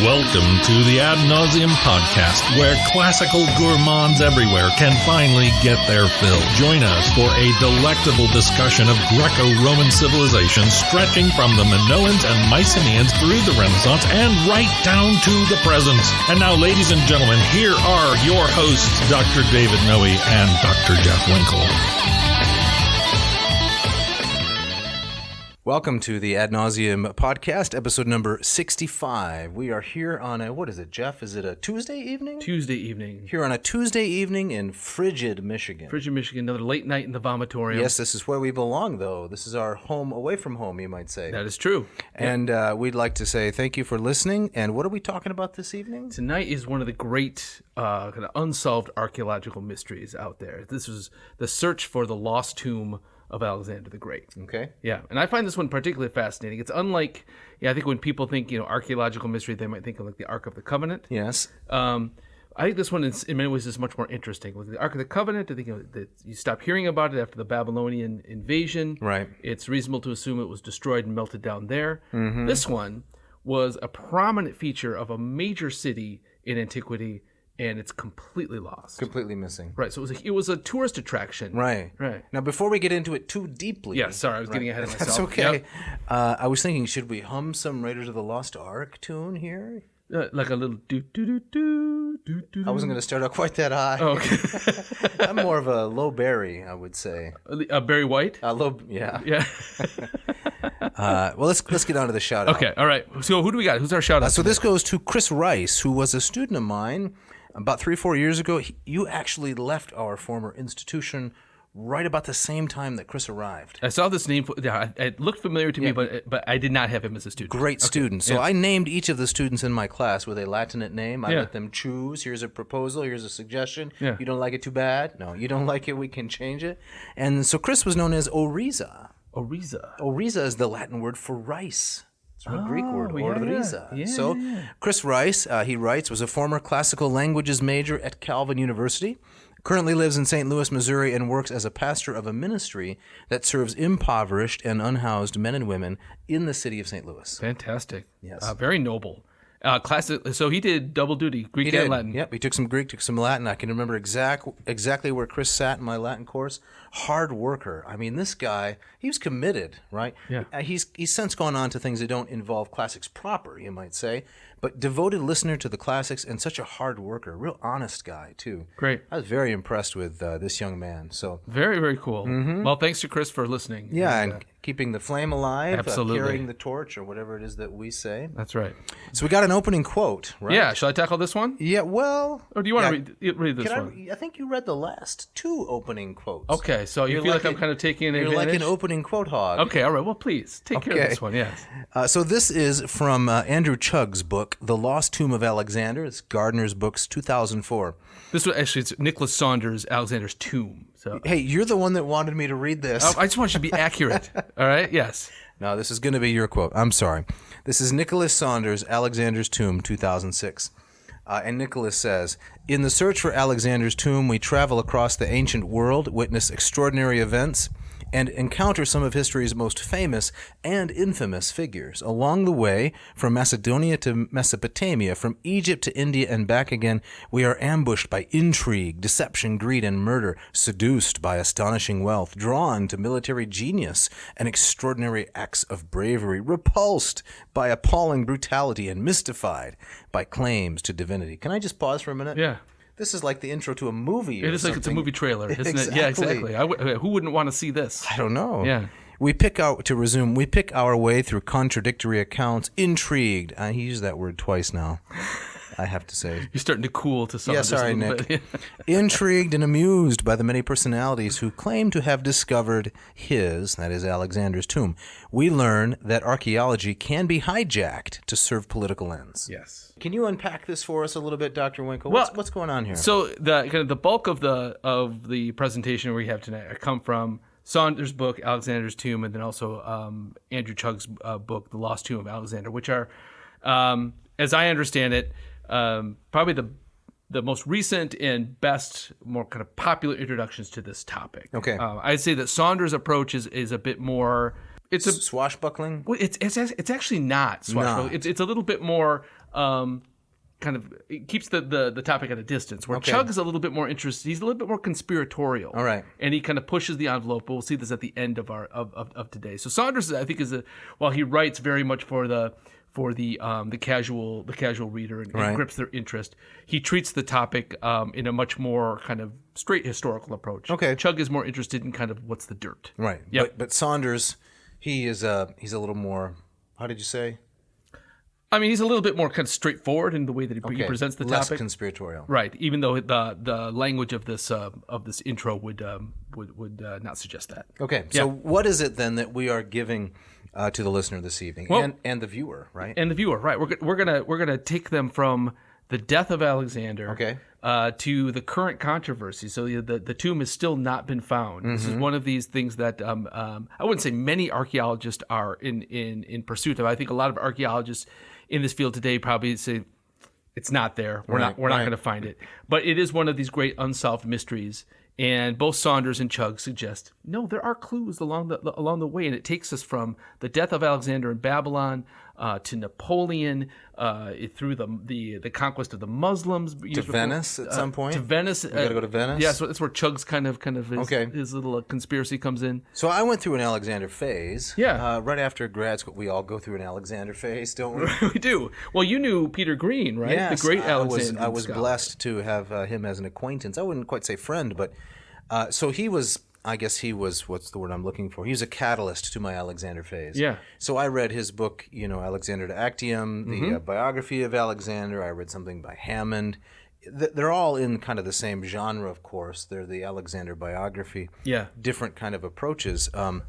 Welcome to the Ad Nauseam podcast, where classical gourmands everywhere can finally get their fill. Join us for a delectable discussion of Greco-Roman civilization stretching from the Minoans and Mycenaeans through the Renaissance and right down to the present. And now, ladies and gentlemen, here are your hosts, Dr. David Noe and Dr. Jeff Winkle. Welcome to the Ad Nauseam podcast, episode number 65. We are here on a, what is it, Jeff? Is it a Tuesday evening? Tuesday evening. Here on a Tuesday evening in frigid Michigan. Frigid Michigan, another late night in the vomitorium. Yes, this is where we belong, though. This is our home away from home, you might say. That is true. And we'd like to say thank you for listening. And what are we talking about this evening? Tonight is one of the great kind of unsolved archaeological mysteries out there. This was the search for the lost tomb of Alexander the Great. Okay. Yeah, and I find this one particularly fascinating. It's unlike, I think when people think, archaeological mystery, they might think of like the Ark of the Covenant. Yes. I think this one, in many ways, is much more interesting. With the Ark of the Covenant, I think that you stop hearing about it after the Babylonian invasion. Right. It's reasonable to assume it was destroyed and melted down there. Mm-hmm. This one was a prominent feature of a major city in antiquity, and it's completely lost. Completely missing. Right. So it was a tourist attraction. Right. Right. Now, before we get into it too deeply. Yeah, sorry, I was getting ahead of myself. That's okay. Yep. I was thinking, should we hum some Raiders of the Lost Ark tune here? Like a little do. I wasn't going to start out quite that high. Oh, okay. I'm more of a low Barry, I would say. Barry White? Yeah. Yeah. Well, let's get on to the shout out. Okay, all right. So who do we got? Who's our shout out? So this goes to Chris Rice, who was a student of mine about 3 or 4 years ago. You actually left our former institution right about the same time that Chris arrived. I saw this name. It looked familiar to me, but I did not have him as a student. Great student. So I named each of the students in my class with a Latinate name. I let them choose. Here's a proposal. Here's a suggestion. Yeah. You don't like it, too bad. No, you don't like it, we can change it. And so Chris was known as Oriza. Oriza is the Latin word for rice. It's from a Greek word, oriza. Chris Rice, he writes, was a former classical languages major at Calvin University. Currently lives in St. Louis, Missouri, and works as a pastor of a ministry that serves impoverished and unhoused men and women in the city of St. Louis. Fantastic. Yes. Very noble. So he did double duty, Greek and Latin. Yep, he took some Greek, took some Latin. I can remember exactly where Chris sat in my Latin course. Hard worker. I mean, this guy, he was committed, right? Yeah. He's since gone on to things that don't involve classics proper, you might say, but devoted listener to the classics and such a hard worker, real honest guy, too. Great. I was very impressed with this young man. So very, very cool. Mm-hmm. Well, thanks to Chris for listening. Yeah, and keeping the flame alive, absolutely. Carrying the torch, or whatever it is that we say. That's right. So we got an opening quote, right? Yeah, shall I tackle this one? Yeah, well... Or do you want to read this one? I think you read the last 2 opening quotes. Okay, so you feel like I'm kind of taking an advantage? You're like an opening quote hog. Okay, all right. Well, please, take care of this one, yes. So this is from Andrew Chugg's book, The Lost Tomb of Alexander. It's Gardner's Books, 2004. This was actually, it's Nicholas Saunders, Alexander's Tomb. So. Hey, you're the one that wanted me to read this. I just want you to be accurate, all right? Yes. No, this is going to be your quote. I'm sorry. This is Nicholas Saunders, Alexander's Tomb, 2006. And Nicholas says, "In the search for Alexander's tomb, we travel across the ancient world, witness extraordinary events, and encounter some of history's most famous and infamous figures. Along the way, from Macedonia to Mesopotamia, from Egypt to India and back again, we are ambushed by intrigue, deception, greed, and murder, seduced by astonishing wealth, drawn to military genius and extraordinary acts of bravery, repulsed by appalling brutality, and mystified by claims to divinity." Can I just pause for a minute? Yeah. This is like the intro to a movie. It is like it's a movie trailer, isn't Exactly. it? Yeah, exactly. Who wouldn't want to see this? I don't know. Yeah. We pick our way through contradictory accounts, intrigued. He used that word twice now, I have to say. You're starting to cool to some Yeah, of this sorry, a little Nick. bit. Intrigued and amused by the many personalities who claim to have discovered that is Alexander's tomb. We learn that archaeology can be hijacked to serve political ends. Yes. Can you unpack this for us a little bit, Dr. Winkle? Well, What's going on here? So the bulk of the presentation we have tonight come from Saunders' book, Alexander's Tomb, and then also Andrew Chugg's book, The Lost Tomb of Alexander, which are, as I understand it, probably the most recent and best, more kind of popular introductions to this topic. Okay. I'd say that Saunders' approach is a bit more. It's a swashbuckling. Well, it's actually not swashbuckling. It's a little bit more kind of it keeps the topic at a distance. Where Okay. Chug is a little bit more interested. He's a little bit more conspiratorial. All right. And he kind of pushes the envelope. We'll see this at the end of our of today. So Saunders, I think, while he writes very much for the casual reader and Right. grips their interest, he treats the topic in a much more kind of straight historical approach. Okay. Chug is more interested in kind of what's the dirt. Right. Yep. But Saunders, he's a little more. How did you say? I mean, he's a little bit more kind of straightforward in the way that he presents the Less topic. conspiratorial. Right. Even though the language of this intro would not suggest that. Okay. So what is it then that we are giving to the listener this evening, Well- and the viewer, right? And the viewer, right? We're gonna take them from the death of Alexander, Okay. to the current controversy. So the tomb has still not been found. This Mm-hmm. is one of these things that I wouldn't say many archaeologists are in pursuit of. I think a lot of archaeologists in this field today probably say it's not there. We're not going to find it. But it is one of these great unsolved mysteries. And both Saunders and Chug suggest no, there are clues along the way, and it takes us from the death of Alexander in Babylon to Napoleon, through the conquest of the Muslims To Venice at some point? To Venice, we gotta go to Venice? Yeah, so that's where Chug's kind of Okay. his little conspiracy comes in. So I went through an Alexander phase. Yeah. Right after grad school, we all go through an Alexander phase, don't we? We do. Well, you knew Peter Green, right? Yes, the great I Alexander. was blessed to have him as an acquaintance. I wouldn't quite say friend, but so he was. I guess he was. What's the word I'm looking for? He was a catalyst to my Alexander phase. Yeah. So I read his book, Alexander de Actium, the biography of Alexander. I read something by Hammond. They're all in kind of the same genre, of course. They're the Alexander biography. Yeah. Different kind of approaches. So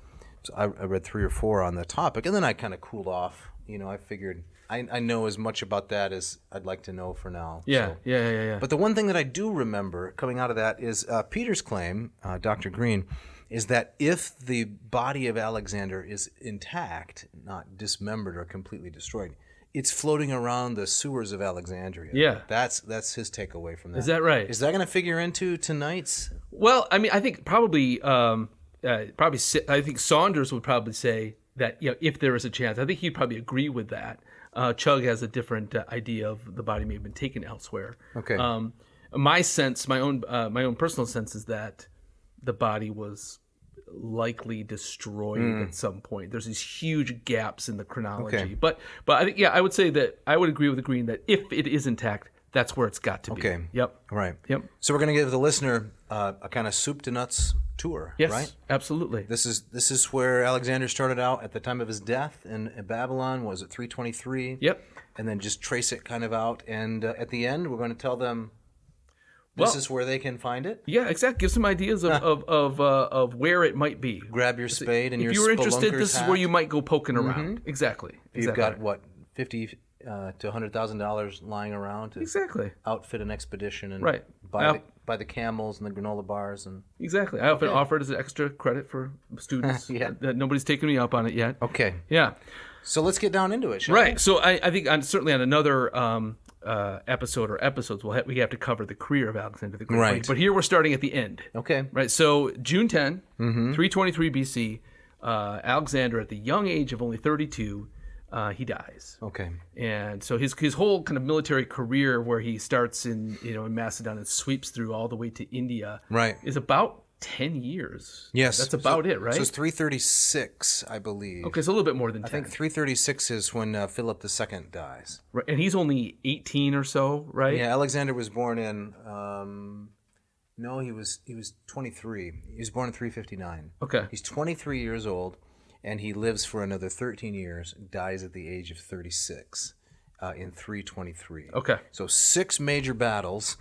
I read 3 or 4 on the topic, and then I kind of cooled off. I figured I know as much about that as I'd like to know for now. Yeah, So. yeah. But the one thing that I do remember coming out of that is Peter's claim, Dr. Green, is that if the body of Alexander is intact, not dismembered or completely destroyed, it's floating around the sewers of Alexandria. Yeah. That's his takeaway from that. Is that right? Is that going to figure into tonight's? Well, I mean, I think probably I think Saunders would probably say that if there is a chance, I think he'd probably agree with that. Chug has a different idea of the body may have been taken elsewhere. Okay. My sense, my own personal sense, is that the body was likely destroyed at some point. There's these huge gaps in the chronology. Okay. But I think I would say that I would agree with Green that if it is intact, that's where it's got to be. Okay. Yep. Right. Yep. So we're going to give the listener a kind of soup to nuts tour, Yes. right? Absolutely. This is where Alexander started out at the time of his death in Babylon. Was it 323? Yep. And then just trace it kind of out. And at the end, we're going to tell them this is where they can find it. Yeah, exactly. Give some ideas of where it might be. Grab your spade and your If you were interested, spelunker's this is hat. where you might go poking around. Exactly. You've got what, $50,000 to $100,000 lying around to Exactly. outfit an expedition and Right. buy the camels and the granola bars and. Exactly. I often offer it as an extra credit for students. Yeah. That nobody's taken me up on it yet. Okay. Yeah. So let's get down into it, shall we? Right. So I think certainly on another episode or episodes, we have to cover the career of Alexander the Great. Right. But here we're starting at the end. Okay. Right. So June 10, 323 BC, Alexander, at the young age of only 32, he dies. Okay. And so his whole kind of military career, where he starts in Macedon and sweeps through all the way to India, Right. is about 10 years. Yes. That's about it, right? So it's 336, I believe. Okay, so a little bit more than 10. I think 336 is when Philip II dies. Right. And he's only 18 or so, right? Yeah, Alexander was born in. No, he was 23. He was born in 359. Okay. He's 23 years old, and he lives for another 13 years. Dies at the age of 36 in 323. Okay. So 6 major battles.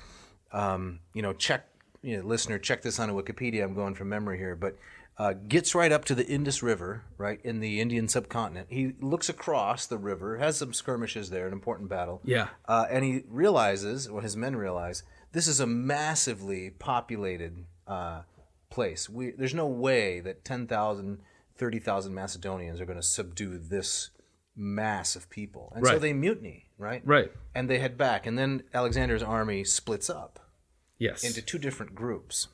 Listener, check this on Wikipedia. I'm going from memory here, but gets right up to the Indus River, right, in the Indian subcontinent. He looks across the river, has some skirmishes there, an important battle. Yeah. And he realizes, or his men realize, this is a massively populated place. There's no way that 10,000, 30,000 Macedonians are going to subdue this mass of people. And so Right. they mutiny, right? Right. And they head back. And then Alexander's army splits up Yes. into 2 different groups.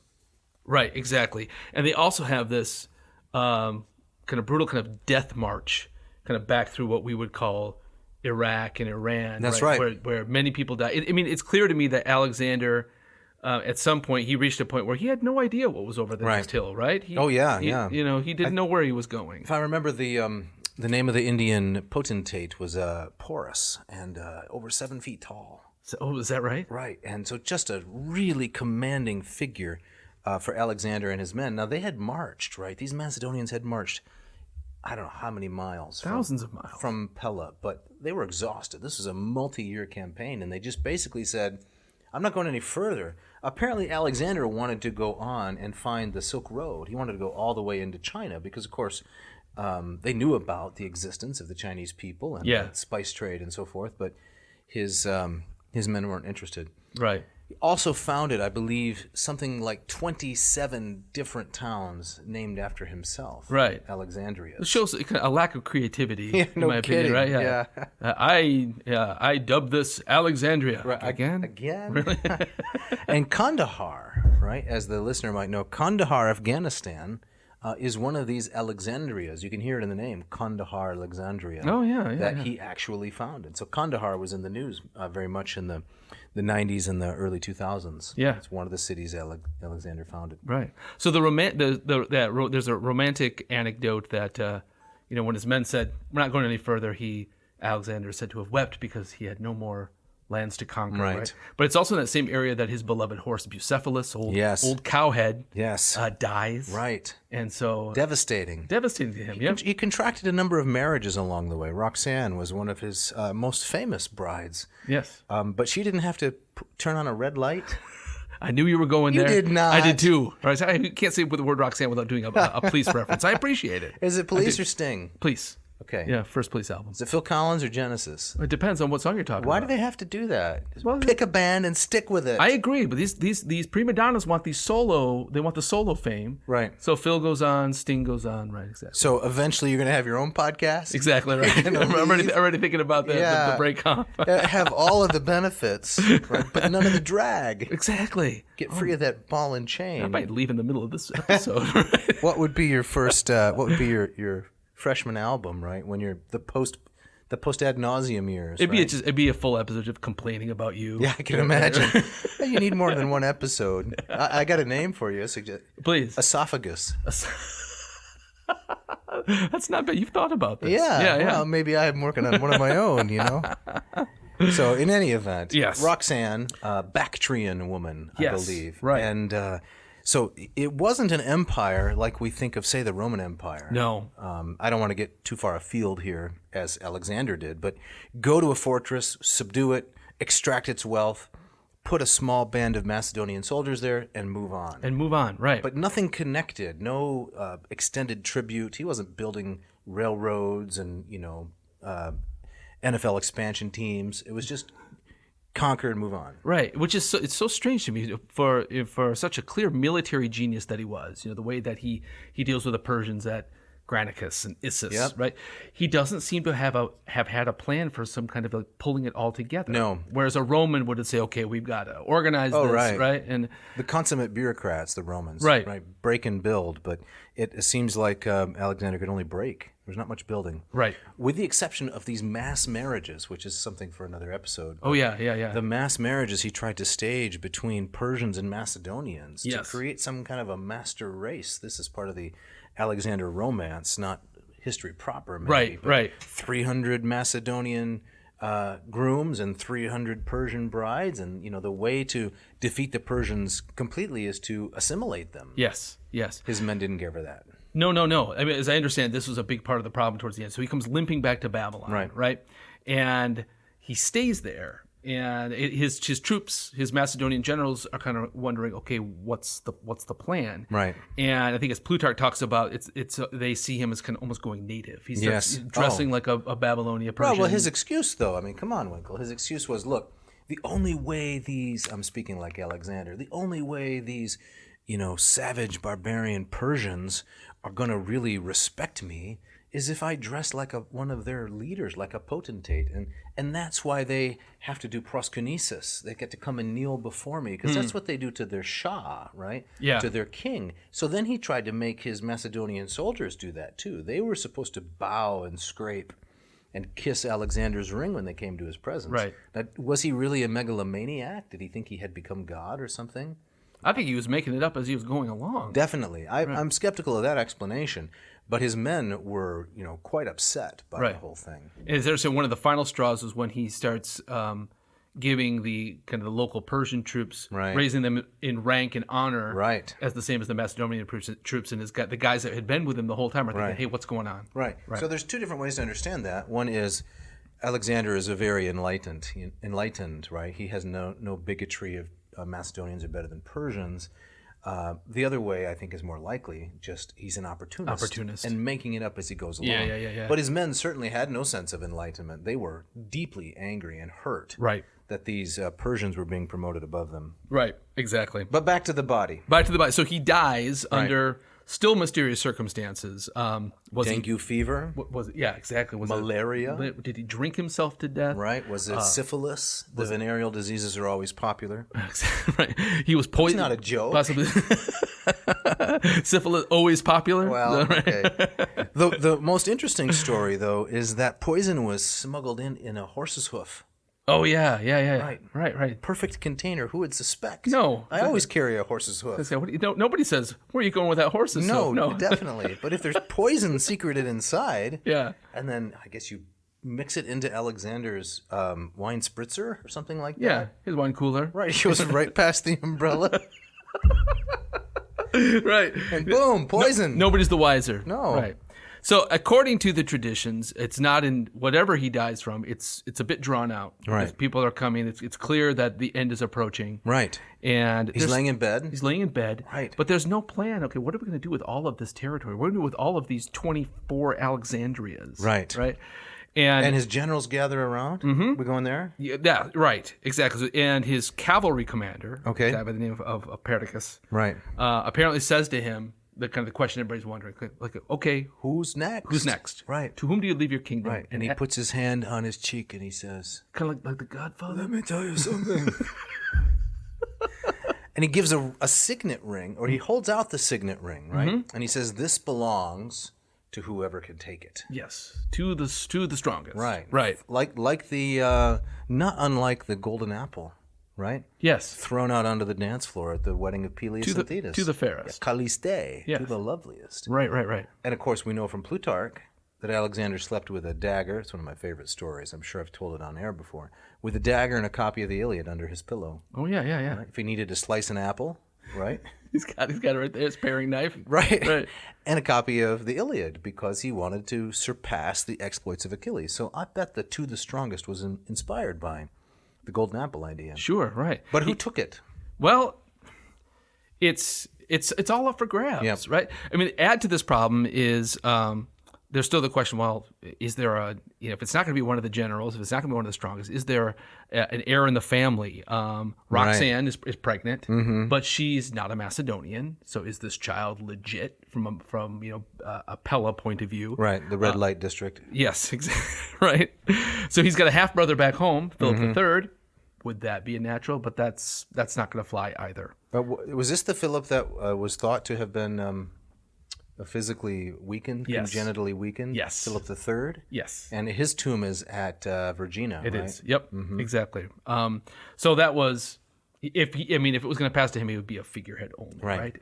Right, exactly. And they also have this kind of brutal kind of death march kind of back through what we would call Iraq and Iran. That's right. Where many people died. I mean, it's clear to me that Alexander, at some point, he reached a point where he had no idea what was over the next hill, right? He didn't know where he was going. If I remember, the name of the Indian potentate was Porus, and over 7 feet tall. So, is that right? Right, and so just a really commanding figure for Alexander and his men. Now, they had marched, right? These Macedonians had marched, I don't know how many miles. Thousands of miles. From Pella, but they were exhausted. This was a multi-year campaign, and they just basically said, I'm not going any further. Apparently, Alexander wanted to go on and find the Silk Road. He wanted to go all the way into China because, of course, they knew about the existence of the Chinese people and the spice trade and so forth, but his men weren't interested. Right. He also founded, I believe, something like 27 different towns named after himself. Right. Alexandria. It shows a lack of creativity, in my kidding. opinion, right? Yeah. I dubbed this Alexandria. Right. Again? Really? And Kandahar, right, as the listener might know, Kandahar, Afghanistan, is one of these Alexandrias. You can hear it in the name, Kandahar, Alexandria. Oh, yeah. That he actually founded. So Kandahar was in the news very much in the 90s and the early 2000s. Yeah. It's one of the cities Alexander founded. Right. So there's a romantic anecdote that, when his men said, we're not going any further, Alexander is said to have wept because he had no more lands to conquer. Right. But it's also in that same area that his beloved horse Bucephalus, old cowhead, dies. Right. And so devastating to him. He contracted a number of marriages along the way. Roxanne was one of his most famous brides. Yes. But she didn't have to turn on a red light. I knew you were going there. You did not. I did too. Right. I can't say with the word Roxanne without doing a police reference. I appreciate it. Is it Police or Sting? Police. Okay. Yeah, first Police album. Is it Phil Collins or Genesis? It depends on what song you're talking about. Why do they have to do that? Pick a band and stick with it. I agree, but these prima donnas want the solo fame. Right. So Phil goes on, Sting goes on, right, exactly. So eventually you're going to have your own podcast? Exactly, right. I'm already thinking about the Breakup. Have all of the benefits, right, but none of the drag. Exactly. Get free of that ball and chain. I might leave in the middle of this episode. Right? What would be your first, what would be your freshman album, right? When you're the post ad nauseum years. It'd be a full episode of complaining about you. Yeah, I can imagine. You need more than one episode. I got a name for you. Please. Esophagus. That's not bad. You've thought about this. Yeah. Well, maybe I'm working on one of my own, So in any event, yes. Roxanne, Bactrian woman, I believe. Right. And so it wasn't an empire like we think of, say, the Roman Empire. No. I don't want to get too far afield here, as Alexander did, but go to a fortress, subdue it, extract its wealth, put a small band of Macedonian soldiers there, and move on. Right. But nothing connected, no extended tribute. He wasn't building railroads and, NFL expansion teams. It was just conquer and move on. Right, which is it's so strange to me for such a clear military genius that he was. The way that he deals with the Persians at Granicus and Issus. Right, he doesn't seem to have had a plan for some kind of pulling it all together. No, whereas a Roman would say, okay, we've got to organize this, right? And the consummate bureaucrats, the Romans, right, break and build. But it seems like Alexander could only break. There's not much building. Right. With the exception of these mass marriages, which is something for another episode. Oh, yeah. The mass marriages he tried to stage between Persians and Macedonians to Yes. create some kind of a master race. This is part of the Alexander romance, not history proper. Maybe, Right. 300 Macedonian grooms and 300 Persian brides. And, the way to defeat the Persians completely is to assimilate them. Yes. His men didn't care for that. No. I mean, as I understand, this was a big part of the problem towards the end. So he comes limping back to Babylon, right? And he stays there. And his troops, his Macedonian generals, are kind of wondering, okay, what's the plan? Right. And I think as Plutarch talks about, they see him as kind of almost going native. He's dressing like a Babylonian Persian. Well, his excuse, though, I mean, come on, Winkle. His excuse was, look, the only way these, I'm speaking like Alexander, the only way these, savage barbarian Persians are going to really respect me is if I dress like one of their leaders, like a potentate. And that's why they have to do proskynesis. They get to come and kneel before me, because that's what they do to their Shah, right? Yeah. To their king. So then he tried to make his Macedonian soldiers do that too. They were supposed to bow and scrape and kiss Alexander's ring when they came to his presence. Right. Now, was he really a megalomaniac? Did he think he had become God or something? I think he was making it up as he was going along. Definitely. I'm skeptical of that explanation, but his men were, quite upset by the whole thing. And as I said, one of the final straws was when he starts giving the kind of the local Persian troops, raising them in rank and honor, as the same as the Macedonian troops, and the guys that had been with him the whole time are thinking, hey, what's going on? Right. So there's two different ways to understand that. One is Alexander is a very enlightened, right? He has no bigotry of Macedonians are better than Persians. The other way, I think, is more likely. Just he's an opportunist. And making it up as he goes along. Yeah. But his men certainly had no sense of enlightenment. They were deeply angry and hurt that these Persians were being promoted above them. Right, exactly. But back to the body. So he dies under still mysterious circumstances. Dengue fever? Was it? Yeah, exactly. Was malaria? Did he drink himself to death? Right. Was it syphilis? The venereal diseases are always popular. Right. He was poisoned. It's not a joke. Possibly. Syphilis, always popular? Well, okay. The most interesting story, though, is that poison was smuggled in a horse's hoof. Oh, yeah. Right. Perfect container. Who would suspect? No. I always carry a horse's hoof. Nobody says, where are you going with that horse's hoof? No, definitely. But if there's poison secreted inside, and then I guess you mix it into Alexander's wine spritzer or something like that. Yeah, his wine cooler. Right, he goes right past the umbrella. Right. And boom, poison. Nobody's the wiser. No. Right. So according to the traditions, it's not in whatever he dies from. It's a bit drawn out. Right. People are coming. It's clear that the end is approaching. Right. And he's laying in bed. He's laying in bed. Right. But there's no plan. Okay, what are we going to do with all of this territory? What are we going to do with all of these 24 Alexandrias? Right. Right. And his generals gather around? Mm-hmm. We going there? Yeah, right. Exactly. And his cavalry commander, by the name of Perdiccas, apparently says to him, the question everybody's wondering, like, okay, who's next? Who's next? Right. To whom do you leave your kingdom? Right. And he puts his hand on his cheek and he says, kind of like the Godfather. Let me tell you something. And he gives a signet ring, or he holds out the signet ring, right? Mm-hmm. And he says, this belongs to whoever can take it. Yes, to the strongest. Right. Right. Like the not unlike the golden apple. Right? Yes. Thrown out onto the dance floor at the wedding of Peleus and Thetis. To the fairest. Calliste, to the loveliest. Right. And of course, we know from Plutarch that Alexander slept with a dagger. It's one of my favorite stories. I'm sure I've told it on air before. With a dagger and a copy of the Iliad under his pillow. Oh, yeah. Right? If he needed to slice an apple, right? He's got it right there, his paring knife. Right. And a copy of the Iliad because he wanted to surpass the exploits of Achilles. So I bet the To the Strongest was inspired by the golden apple idea. Sure, right. But who took it? Well, it's all up for grabs, right? I mean, add to this problem is there's still the question, well, is there if it's not going to be one of the generals, if it's not going to be one of the strongest, is there an heir in the family? Roxanne is pregnant, but she's not a Macedonian. So is this child legit from a Pella point of view? Right, the red light district. Yes, exactly. Right. So he's got a half brother back home, Philip III. Would that be a natural? But that's not going to fly either. Was this the Philip that was thought to have been physically weakened, congenitally weakened? Yes. Philip III? Yes. And his tomb is at Vergina, It right? is. Yep. Mm-hmm. Exactly. So that was, if it was going to pass to him, it would be a figurehead only, right?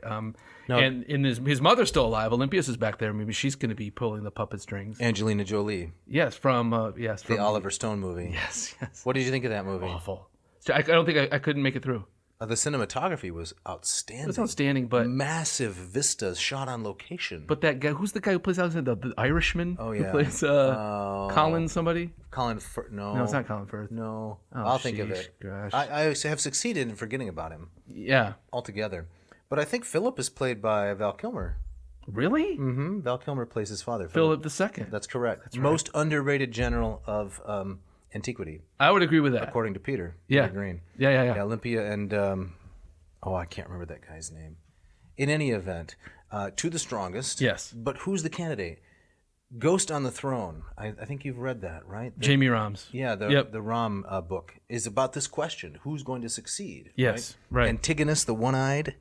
And his mother's still alive. Olympias is back there. Maybe she's going to be pulling the puppet strings. Angelina Jolie. Yes, from the Oliver Stone movie. Yes. What did you think of that movie? Awful. I don't think I couldn't make it through. The cinematography was outstanding. It was outstanding, but massive vistas shot on location. But that guy, who's the guy who plays Alexander, the Irishman? Oh yeah, who plays Colin somebody? No, it's not Colin Firth. No, I'll think of it. Gosh. I have succeeded in forgetting about him. Yeah, altogether. But I think Philip is played by Val Kilmer. Really? Mm-hmm. Val Kilmer plays his father, Philip II. That's correct. That's right. Most underrated general of antiquity. I would agree with that. According to Peter. Yeah. Peter Green. Yeah. Olympia and I can't remember that guy's name. In any event, To the Strongest. Yes. But who's the candidate? Ghost on the Throne. I think you've read that, right? Jamie Rahm's. Yeah, the Rahm book is about this question: who's going to succeed? Yes, right. Antigonus, the one-eyed,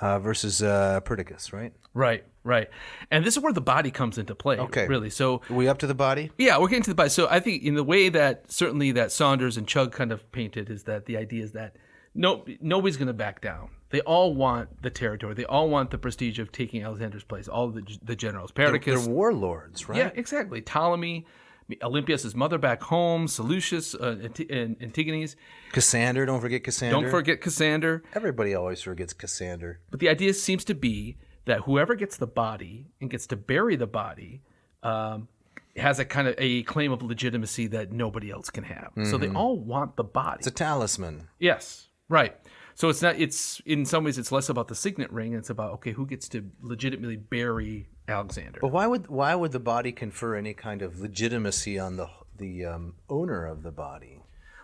versus Perdiccas, right? Right. And this is where the body comes into play, really. So Are we up to the body? yeah, we're getting to the body. So I think in the way that certainly that Saunders and Chug kind of painted is that the idea is that nobody's going to back down. They all want the territory. They all want the prestige of taking Alexander's place. All of the generals. Perdiccas. They're warlords, right? Yeah, exactly. Ptolemy, Olympias' mother back home, Seleucus, Antigenes. Cassander, don't forget Cassander. Don't forget Cassander. Everybody always forgets Cassander. But the idea seems to be that whoever gets the body and gets to bury the body has a kind of a claim of legitimacy that nobody else can have. So they all want the body. It's a talisman. Yes, right. So it's not. It's in some ways it's less about the signet ring. It's about okay, who gets to legitimately bury Alexander. But why would the body confer any kind of legitimacy on the owner of the body?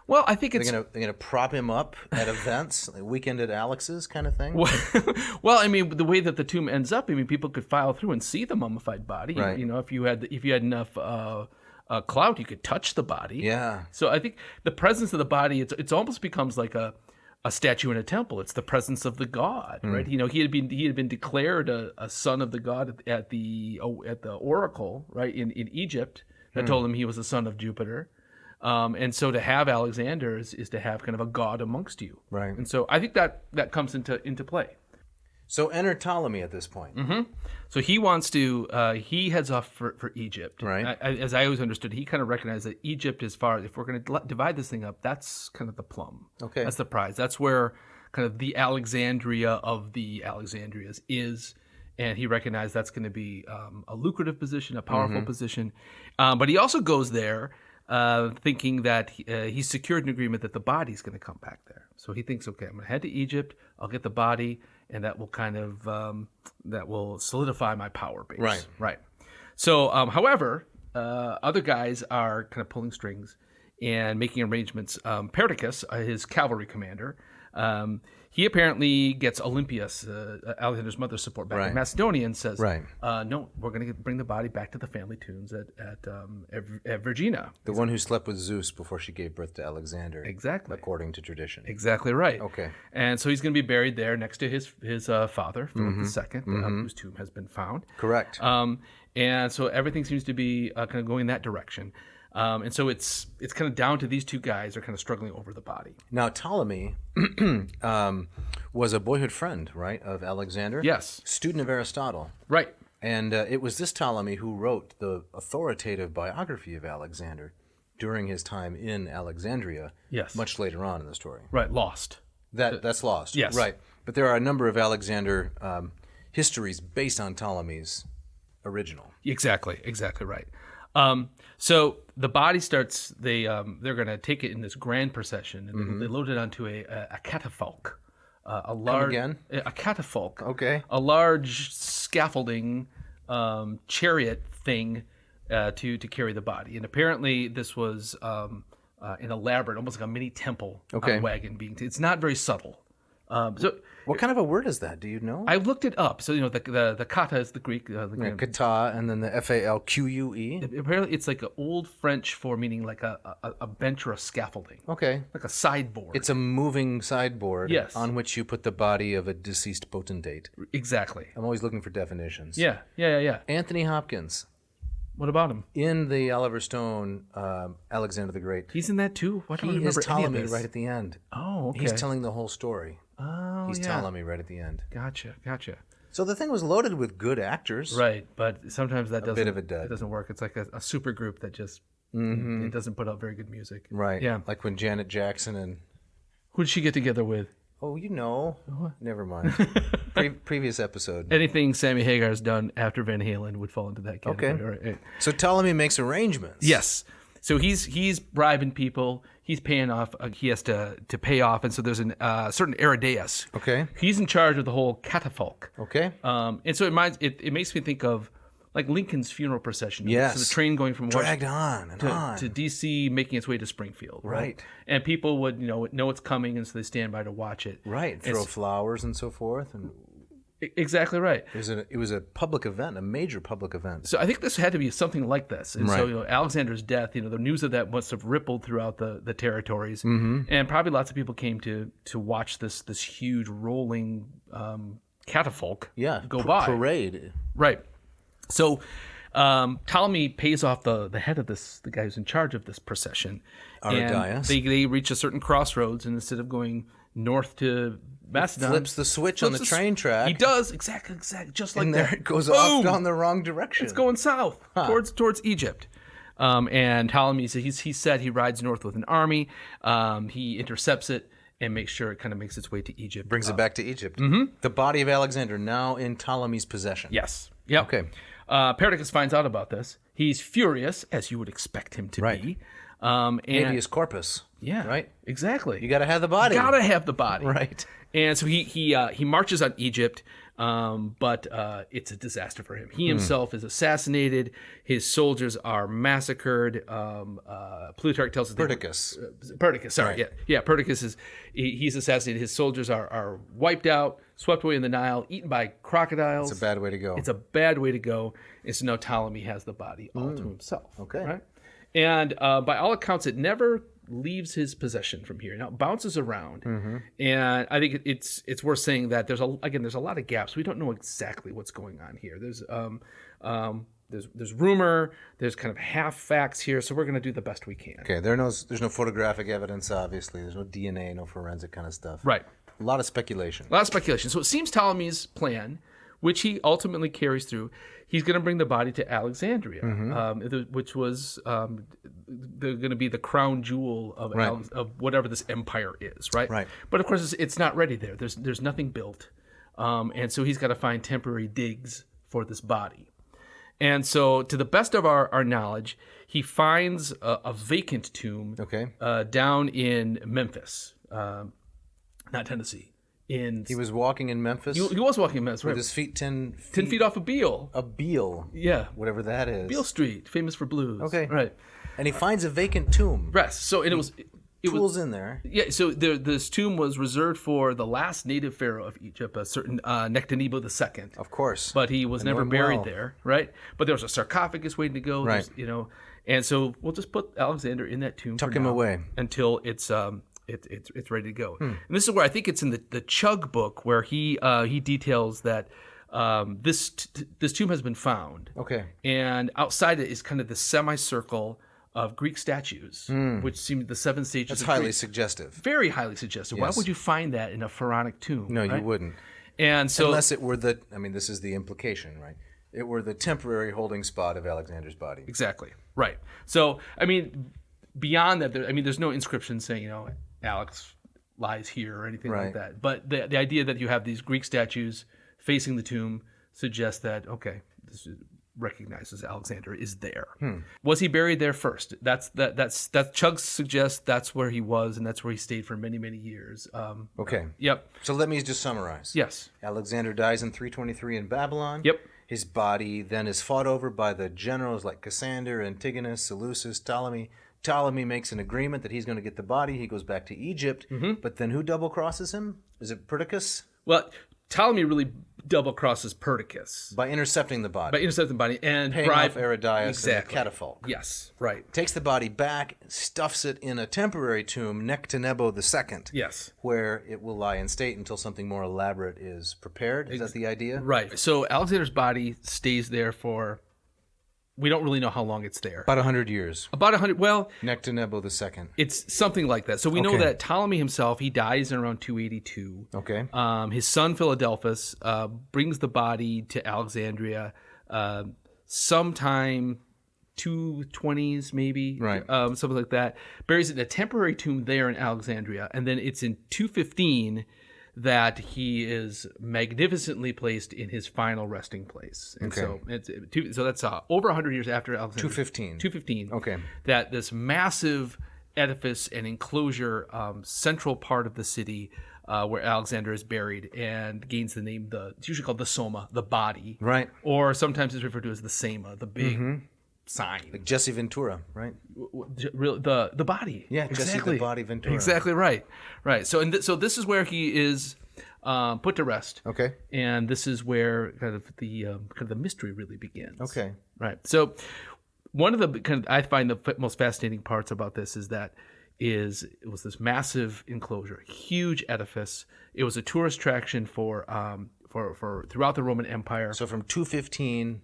Well, I think it's They're gonna prop him up at events, like Weekend at Alex's kind of thing. well, I mean, the way that the tomb ends up, I mean, people could file through and see the mummified body. Right. You know, if you had enough clout, you could touch the body. Yeah. So I think the presence of the body, it's almost becomes like a statue in a temple. It's the presence of the god, right? You know, he had been declared a son of the god at the oracle, right, in Egypt that told him he was a son of Jupiter. And so to have Alexander is to have kind of a god amongst you. Right. And so I think that comes into play. So enter Ptolemy at this point. So he wants to, he heads off for Egypt. Right. As I always understood, he kind of recognized that Egypt, as far as if we're going to divide this thing up, that's kind of the plum. Okay. That's the prize. That's where kind of the Alexandria of the Alexandrias is. And he recognized that's going to be a lucrative position, a powerful position. But he also goes there thinking that he's secured an agreement that the body's going to come back there. So he thinks, okay, I'm going to head to Egypt. I'll get the body, and that will kind of that will solidify my power base. Right. So, however, other guys are kind of pulling strings and making arrangements. Perdiccas, his cavalry commander, he apparently gets Olympias, Alexander's mother's support back in Macedonia, and says, no, we're going to bring the body back to the family tombs at Vergina. The one who slept with Zeus before she gave birth to Alexander. Exactly. According to tradition. Exactly right. Okay. And so he's going to be buried there next to his father, Philip II, whose tomb has been found. Correct. And so everything seems to be kind of going in that direction. And so it's kind of down to these two guys are kind of struggling over the body. Now, Ptolemy was a boyhood friend, right, of Alexander? Yes. Student of Aristotle. Right. And it was this Ptolemy who wrote the authoritative biography of Alexander during his time in Alexandria. Yes. Much later on in the story. Right. Lost. That's lost. Yes. Right. But there are a number of Alexander histories based on Ptolemy's original. Exactly right. So the body starts. They're going to take it in this grand procession, and they load it onto a catafalque, a large a catafalque. Okay. A large scaffolding chariot thing to carry the body, and apparently this was an elaborate, almost like a mini temple wagon being. It's not very subtle. What kind of a word is that? Do you know? I looked it up. So the kata is the Greek. Kata, and then the falque. Apparently, it's like an old French for meaning like a bench or a scaffolding. Okay. Like a sideboard. It's a moving sideboard Yes. on which you put the body of a deceased potentate. Exactly. I'm always looking for definitions. Yeah. Anthony Hopkins. What about him? In the Oliver Stone, Alexander the Great. He's in that too? Why don't I He remember is any of Ptolemy this? right at the end. Oh, okay. He's telling the whole story. Oh, He's yeah. Ptolemy right at the end. Gotcha. So the thing was loaded with good actors. Right, but sometimes that doesn't. bit of a dud. It doesn't work. It's like a super group that just it doesn't put out very good music. Right. Yeah. Like when Janet Jackson and Who did she get together with? never mind. Previous episode. Anything Sammy Hagar's done after Van Halen would fall into that category. Okay. Right. So Ptolemy makes arrangements. Yes. So he's bribing people. He's paying off. He has to pay off, and so there's a certain Aridaeus. Okay. He's in charge of the whole catafalque. Okay. And so it makes me think of like Lincoln's funeral procession. Yes. So the train going from Dragged Washington on and on. to D.C., making its way to Springfield. Right. And people would know it's coming, and so they stand by to watch it. Right. Throw flowers and so forth. And exactly right. it was a public event, a major public event. So I think this had to be something like this. And Right. so Alexander's death, the news of that must have rippled throughout the territories, and probably lots of people came to watch this huge rolling catafalque Yeah. go by. Parade. Right. So Ptolemy pays off the head of the guy who's in charge of this procession. Arrhidaeus. And they reach a certain crossroads, and instead of going north to Macedon, Flips the switch on the train track. He does exactly, just like And that. there it goes Boom! off down the wrong direction. It's going south towards Egypt. And Ptolemy, he said he rides north with an army. He intercepts it and makes sure it kind of makes its way to Egypt. Brings it back to Egypt. Mm-hmm. The body of Alexander now in Ptolemy's possession. Yes. Yep. Okay. Perdiccas finds out about this. He's furious, as you would expect him to be. And Habeas corpus. yeah, Right? Exactly. You got to have the body. Gotta have the body. Right. And so he marches on Egypt, but it's a disaster for him. He himself is assassinated. His soldiers are massacred. Plutarch tells us Perdiccas. Perdiccas, sorry, Right. yeah. Perdiccas he's assassinated. His soldiers are wiped out, swept away in the Nile, eaten by crocodiles. It's a bad way to go. It's a bad way to go. And so now Ptolemy has the body all to himself. Okay. Right? And by all accounts, it never leaves his possession from here. Now it bounces around, and I think it's worth saying that there's a lot of gaps. We don't know exactly what's going on here. There's rumor. There's kind of half facts here, so we're going to do the best we can. Okay, there's no photographic evidence, obviously. There's no DNA, no forensic kind of stuff. Right. A lot of speculation. A lot of speculation. So it seems Ptolemy's plan, which he ultimately carries through, he's going to bring the body to Alexandria, which was going to be the crown jewel of of whatever this empire is, right? Right. But of course, it's not ready there. There's nothing built, and so he's got to find temporary digs for this body. And so, to the best of our knowledge, he finds a vacant tomb down in Memphis, not Tennessee. He was walking in Memphis? He was walking in Memphis, right? With his feet 10 feet off a Beale. A Beale. Yeah. Whatever that is. Beale Street, famous for blues. Okay. Right. And he finds a vacant tomb. Right. So, and it was Tools in there. Yeah, so this tomb was reserved for the last native pharaoh of Egypt, a certain Nectanebo II. Of course. But he was never buried there, right? But there was a sarcophagus waiting to go, right? And so we'll just put Alexander in that tomb. Tuck him away until it's ready to go. And this is where I think it's in the Chug book where he details that this tomb has been found. Okay. And outside it is kind of the semicircle of Greek statues, which seem the seven stages. That's of highly Greek. suggestive. Very highly suggestive. Yes. Why would you find that in a pharaonic tomb? No, right? you wouldn't. And so, unless it were this is the implication, right? It were the temporary holding spot of Alexander's body. Exactly. Right. So, beyond that, there's no inscription saying, Alex lies here or anything like that. But the idea that you have these Greek statues facing the tomb suggests that, okay, this recognizes Alexander is there. Was he buried there first? That's Chug suggests that's where he was, and that's where he stayed for many, many years. Okay. Yep. So let me just summarize. Yes. Alexander dies in 323 in Babylon. Yep. His body then is fought over by the generals like Cassander, Antigonus, Seleucus, Ptolemy. Ptolemy makes an agreement that he's going to get the body. He goes back to Egypt. But then who double crosses him? Is it Perdiccas? Well, Ptolemy really double crosses Perdiccas by intercepting the body. And paying off Arrhidaeus and the catafalque. Yes, right. Takes the body back, stuffs it in a temporary tomb, Nectanebo II. Yes. Where it will lie in state until something more elaborate is prepared. Is that the idea? Right. So Alexander's body stays there for, we don't really know how long it's there. About 100 years. About 100, well... Nectanebo II. It's something like that. So we know that Ptolemy himself, he dies in around 282. Okay. His son Philadelphus brings the body to Alexandria sometime 220s maybe. Right. Something like that. Buries it in a temporary tomb there in Alexandria. And then it's in 215 that he is magnificently placed in his final resting place. And so that's over 100 years after Alexander. 215. 215. Okay. That this massive edifice and enclosure, central part of the city where Alexander is buried and gains the name, it's usually called the Soma, the body. Right. Or sometimes it's referred to as the Sema, the big sign. Like Jesse Ventura, right? The body. Yeah, exactly. Jesse the Body Ventura. Exactly right. Right. So so this is where he is put to rest. Okay. And this is where kind of the mystery really begins. Okay. Right. So one of the I find the most fascinating parts about this is that it was this massive enclosure, huge edifice. It was a tourist attraction for for throughout the Roman Empire. So from 215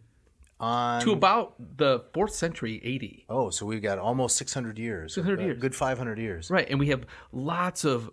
on to about the 4th century AD. Oh, so we've got almost 600 years. 600 years. Good 500 years. Right, and we have lots of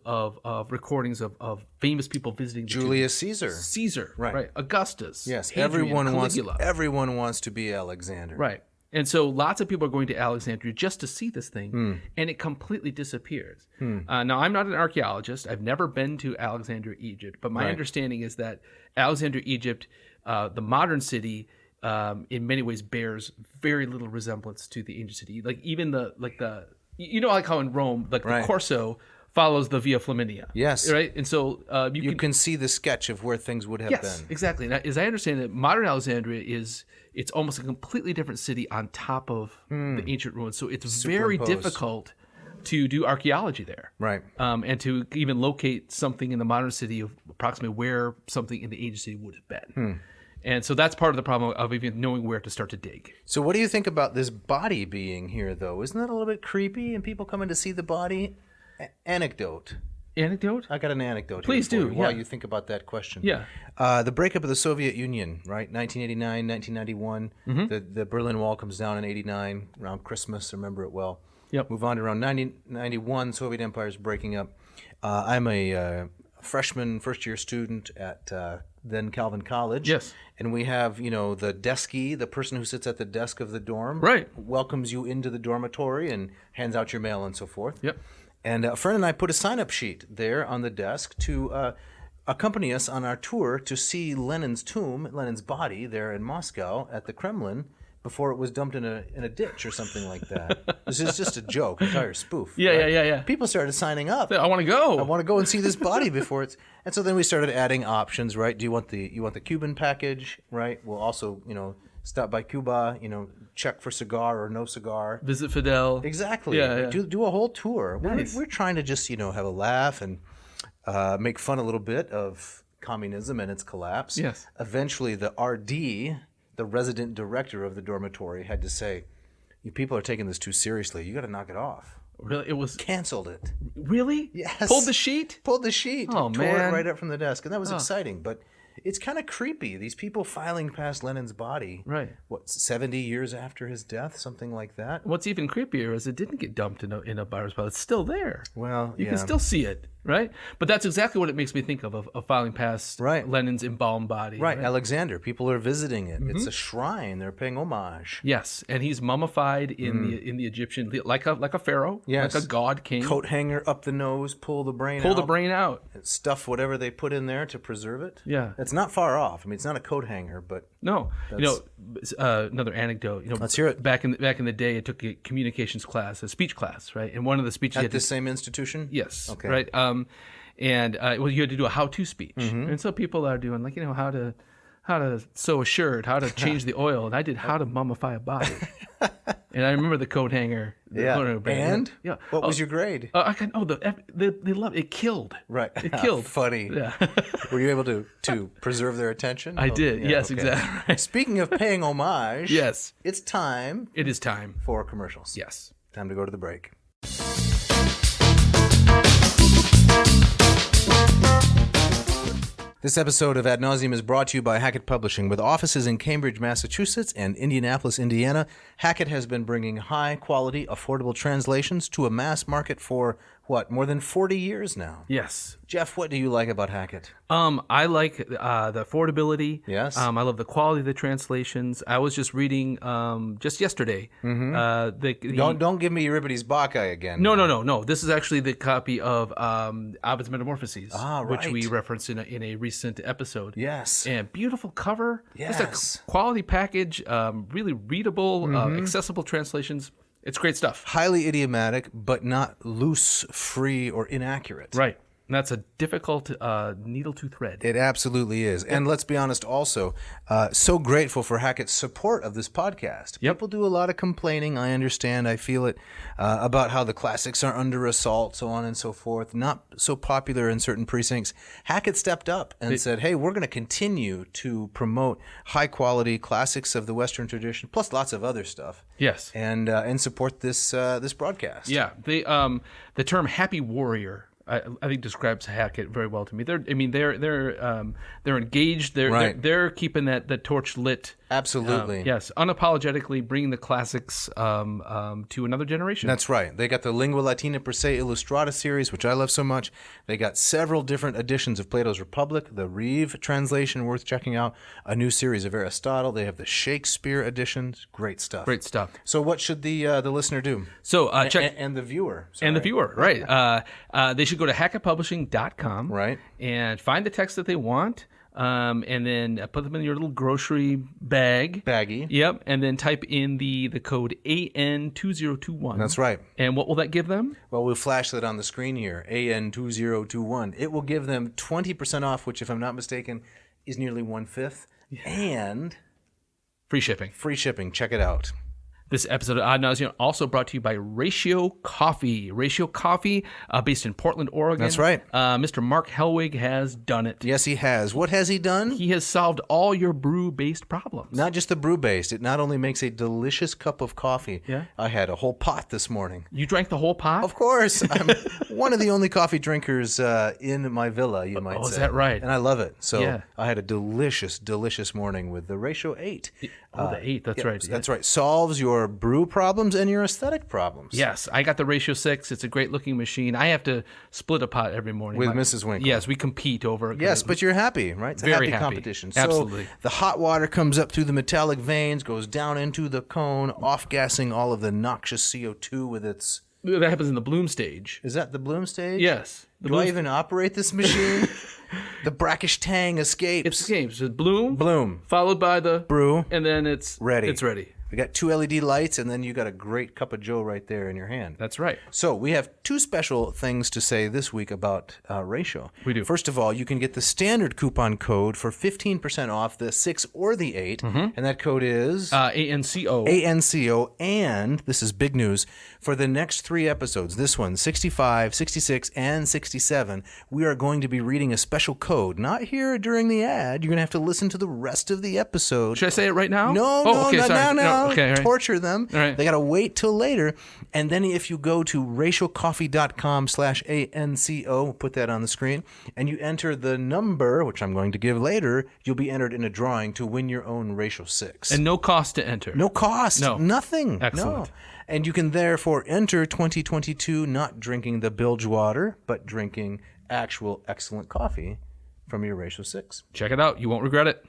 recordings of famous people visiting the Julius tomb. Caesar. Caesar, Right. right. Augustus. Yes, Hadrian, Caligula. everyone wants to be Alexander. Right. And so lots of people are going to Alexandria just to see this thing, and it completely disappears. Now, I'm not an archaeologist. I've never been to Alexandria, Egypt, but my understanding is that Alexandria, Egypt, the modern city, in many ways bears very little resemblance to the ancient city. Like even like how in Rome, like the Corso follows the Via Flaminia. Yes. Right. And so you can see the sketch of where things would have yes, been. Exactly. Now, as I understand it, modern Alexandria it's almost a completely different city on top of the ancient ruins. So it's very difficult to do archaeology there. Right. And to even locate something in the modern city of approximately where something in the ancient city would have been. And so that's part of the problem of even knowing where to start to dig. So what do you think about this body being here, though? Isn't that a little bit creepy? And people coming to see the body? Anecdote. Anecdote? I got an anecdote. Please here for do. you while Yeah. you think about that question. Yeah. The breakup of the Soviet Union, right? 1989, 1991. The Berlin Wall comes down in 89, around Christmas. I remember it well. Yep. Move on to around 1991, Soviet Empire is breaking up. I'm a freshman, first-year student at then Calvin College. Yes. And we have, the deskie, the person who sits at the desk of the dorm. Right. Welcomes you into the dormitory and hands out your mail and so forth. Yep. And a friend and I put a sign-up sheet there on the desk to accompany us on our tour to see Lenin's tomb, Lenin's body there in Moscow at the Kremlin before it was dumped in a ditch or something like that. This is just a joke, entire spoof. Yeah. People started signing up. I want to go. I want to go and see this body before it's. And so then we started adding options, right? Do you want the Cuban package, right? We'll also, stop by Cuba, check for cigar or no cigar. Visit Fidel. Exactly. Yeah. Do a whole tour. Nice. We're trying to just, have a laugh and make fun a little bit of communism and its collapse. Yes. Eventually, the RD, the resident director of the dormitory, had to say, "You people are taking this too seriously. You got to knock it off." Really? It was Canceled it. really? Yes. Pulled the sheet? Pulled the sheet. Oh, tore man. it right up from the desk, and that was exciting. But it's kind of creepy. These people filing past Lenin's body. Right. What, 70 years after his death, something like that? What's even creepier is it didn't get dumped in a virus pile. It's still there. Well, You can still see it, right? But that's exactly what it makes me think of filing past Right. Lenin's embalmed body. Right, Alexander. People are visiting it. It's a shrine. They're paying homage. Yes, and he's mummified in the Egyptian like a pharaoh, Yes. like a god king. Coat hanger up the nose, pull the brain Pull out. the brain out. Stuff whatever they put in there to preserve it. Yeah. It's not far off. I mean, it's not a coat hanger, but No, another anecdote. Let's hear it. Back in the day, I took a communications class, a speech class, right? And one of the speeches you at had the same institution? yes, Okay. right. And you had to do a how-to speech, and so people are doing like how to sew a shirt, how to change the oil, and I did how to mummify a body. And I remember the coat hanger. And? Yeah. What was your grade? They love it. Killed. Right. It killed. Funny. Yeah. Were you able to preserve their attention? I did. Yeah, Yes, okay. exactly. Speaking of paying homage, Yes. it's time It is time. for commercials. Yes. Time to go to the break. This episode of Ad Nauseam is brought to you by Hackett Publishing. With offices in Cambridge, Massachusetts and Indianapolis, Indiana, Hackett has been bringing high-quality, affordable translations to a mass market for, more than 40 years now. Yes. Jeff, what do you like about Hackett? I like the affordability. Yes. I love the quality of the translations. I was just reading just yesterday. Don't give me Euripides Bacchae again. No. This is actually the copy of Ovid's Metamorphoses, which right. we referenced in a recent episode. Yes. And beautiful cover. Yes. Just a quality package. Really readable, accessible translations. It's great stuff. Highly idiomatic, but not loose, free, or inaccurate. Right. And that's a difficult needle to thread. It absolutely is. And let's be honest also, so grateful for Hackett's support of this podcast. Yep. People do a lot of complaining, I understand, I feel it, about how the classics are under assault, so on and so forth, not so popular in certain precincts. Hackett stepped up and said, hey, we're going to continue to promote high-quality classics of the Western tradition, plus lots of other stuff. Yes. And support this broadcast. Yeah. The term happy warrior I think describes Hackett very well to me. They're engaged. They're keeping that torch lit. Absolutely. Yes, unapologetically bringing the classics to another generation. That's right. They got the Lingua Latina per se Illustrata series, which I love so much. They got several different editions of Plato's Republic, the Reeve translation, worth checking out, a new series of Aristotle. They have the Shakespeare editions. Great stuff. Great stuff. So what should the listener do? So check and the viewer. And the viewer, right. They should go to hackettpublishing.com right, and find the text that they want. And then put them in your little grocery baggie. Yep. And then type in the code AN2021. That's right. And what will that give them? Well, we'll flash that on the screen here. AN2021. It will give them 20% off, which, if I'm not mistaken, is nearly 1/5. Yeah. And free shipping. Free shipping. Check it out. This episode of Odd Nauseam also brought to you by Ratio Coffee. Ratio Coffee, based in Portland, Oregon. That's right. Mr. Mark Helwig has done it. Yes, he has. What has he done? He has solved all your brew-based problems. Not just the brew-based. It not only makes a delicious cup of coffee. Yeah. I had a whole pot this morning. You drank the whole pot? Of course. I'm one of the only coffee drinkers in my villa, you might say. Oh, is that right? And I love it. So yeah. I had a delicious, delicious morning with the Ratio 8. The 8. That's right. That's right. Solves your brew problems and your aesthetic problems. Yes. I got the Ratio 6. It's a great-looking machine. I have to split a pot every morning. With Mrs. Winkle. Yes, we compete over it. Yes, but you're happy, right? It's a very happy competition. Absolutely. So the hot water comes up through the metallic veins, goes down into the cone, off-gassing all of the noxious CO2 with its... That happens in the bloom stage. Is that the bloom stage? Yes. Do I even operate this machine? The brackish tang escapes. It escapes. It's bloom. Bloom. Followed by the... brew. And then it's... ready. It's ready. We got 2 LED lights, and then you got a great cup of joe right there in your hand. That's right. So we have 2 special things to say this week about Ratio. We do. First of all, you can get the standard coupon code for 15% off the 6 or the 8, and that code is... ANCO. ANCO, and this is big news, for the next 3 episodes, this one, 65, 66, and 67, we are going to be reading a special code. Not here during the ad. You're going to have to listen to the rest of the episode. Should I say it right now? No, okay, not sorry. now. Okay, right. Torture them. All right. They got to wait till later. And then if you go to ratiocoffee.com/ANCO, put that on the screen, and you enter the number, which I'm going to give later, you'll be entered in a drawing to win your own Ratio 6. And no cost to enter. No cost. No. Nothing. Excellent. No. And you can therefore enter 2022 not drinking the bilge water, but drinking actual excellent coffee from your Ratio 6. Check it out. You won't regret it.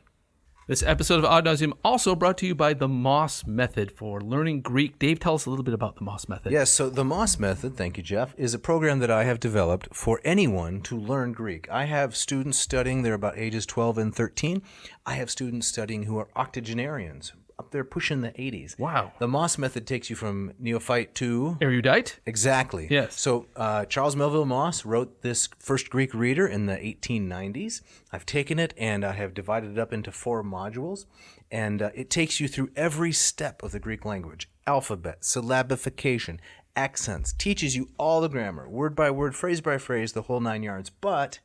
This episode of Odd Nauseam also brought to you by the Moss Method for learning Greek. Dave, tell us a little bit about the Moss Method. Yes, so the Moss Method, thank you, Jeff, is a program that I have developed for anyone to learn Greek. I have students studying, they're about ages 12 and 13. I have students studying who are octogenarians, up there pushing the 80s. Wow. The Moss Method takes you from neophyte to... erudite? Exactly. Yes. So Charles Melville Moss wrote this first Greek reader in the 1890s. I've taken it and I have divided it up into 4 modules. And it takes you through every step of the Greek language. Alphabet, syllabification, accents, teaches you all the grammar, word by word, phrase by phrase, the whole 9 yards. But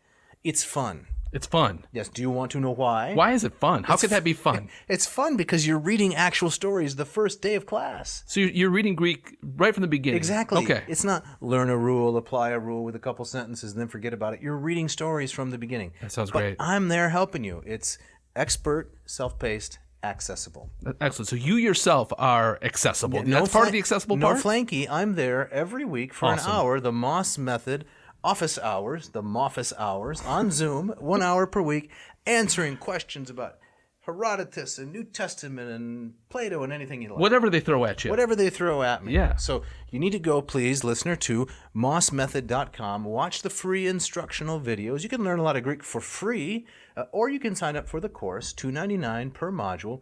it's fun. It's fun. Yes. Do you want to know why? Why is it fun? How could that be fun? It's fun because you're reading actual stories the first day of class. So you're reading Greek right from the beginning. Exactly. Okay. It's not learn a rule, apply a rule with a couple sentences, and then forget about it. You're reading stories from the beginning. That sounds but great. I'm there helping you. It's expert, self-paced, accessible. Excellent. So you yourself are accessible. That's part of the accessible part? No flanky. I'm there every week for Awesome. an hour. The Moss Method office hours, the Moffis hours, on Zoom, 1 hour per week, answering questions about Herodotus and New Testament and Plato and anything you like. Whatever they throw at you. Whatever they throw at me. Yeah. So you need to go, please, listener, to mossmethod.com. Watch the free instructional videos. You can learn a lot of Greek for free, or you can sign up for the course, $2.99 per module.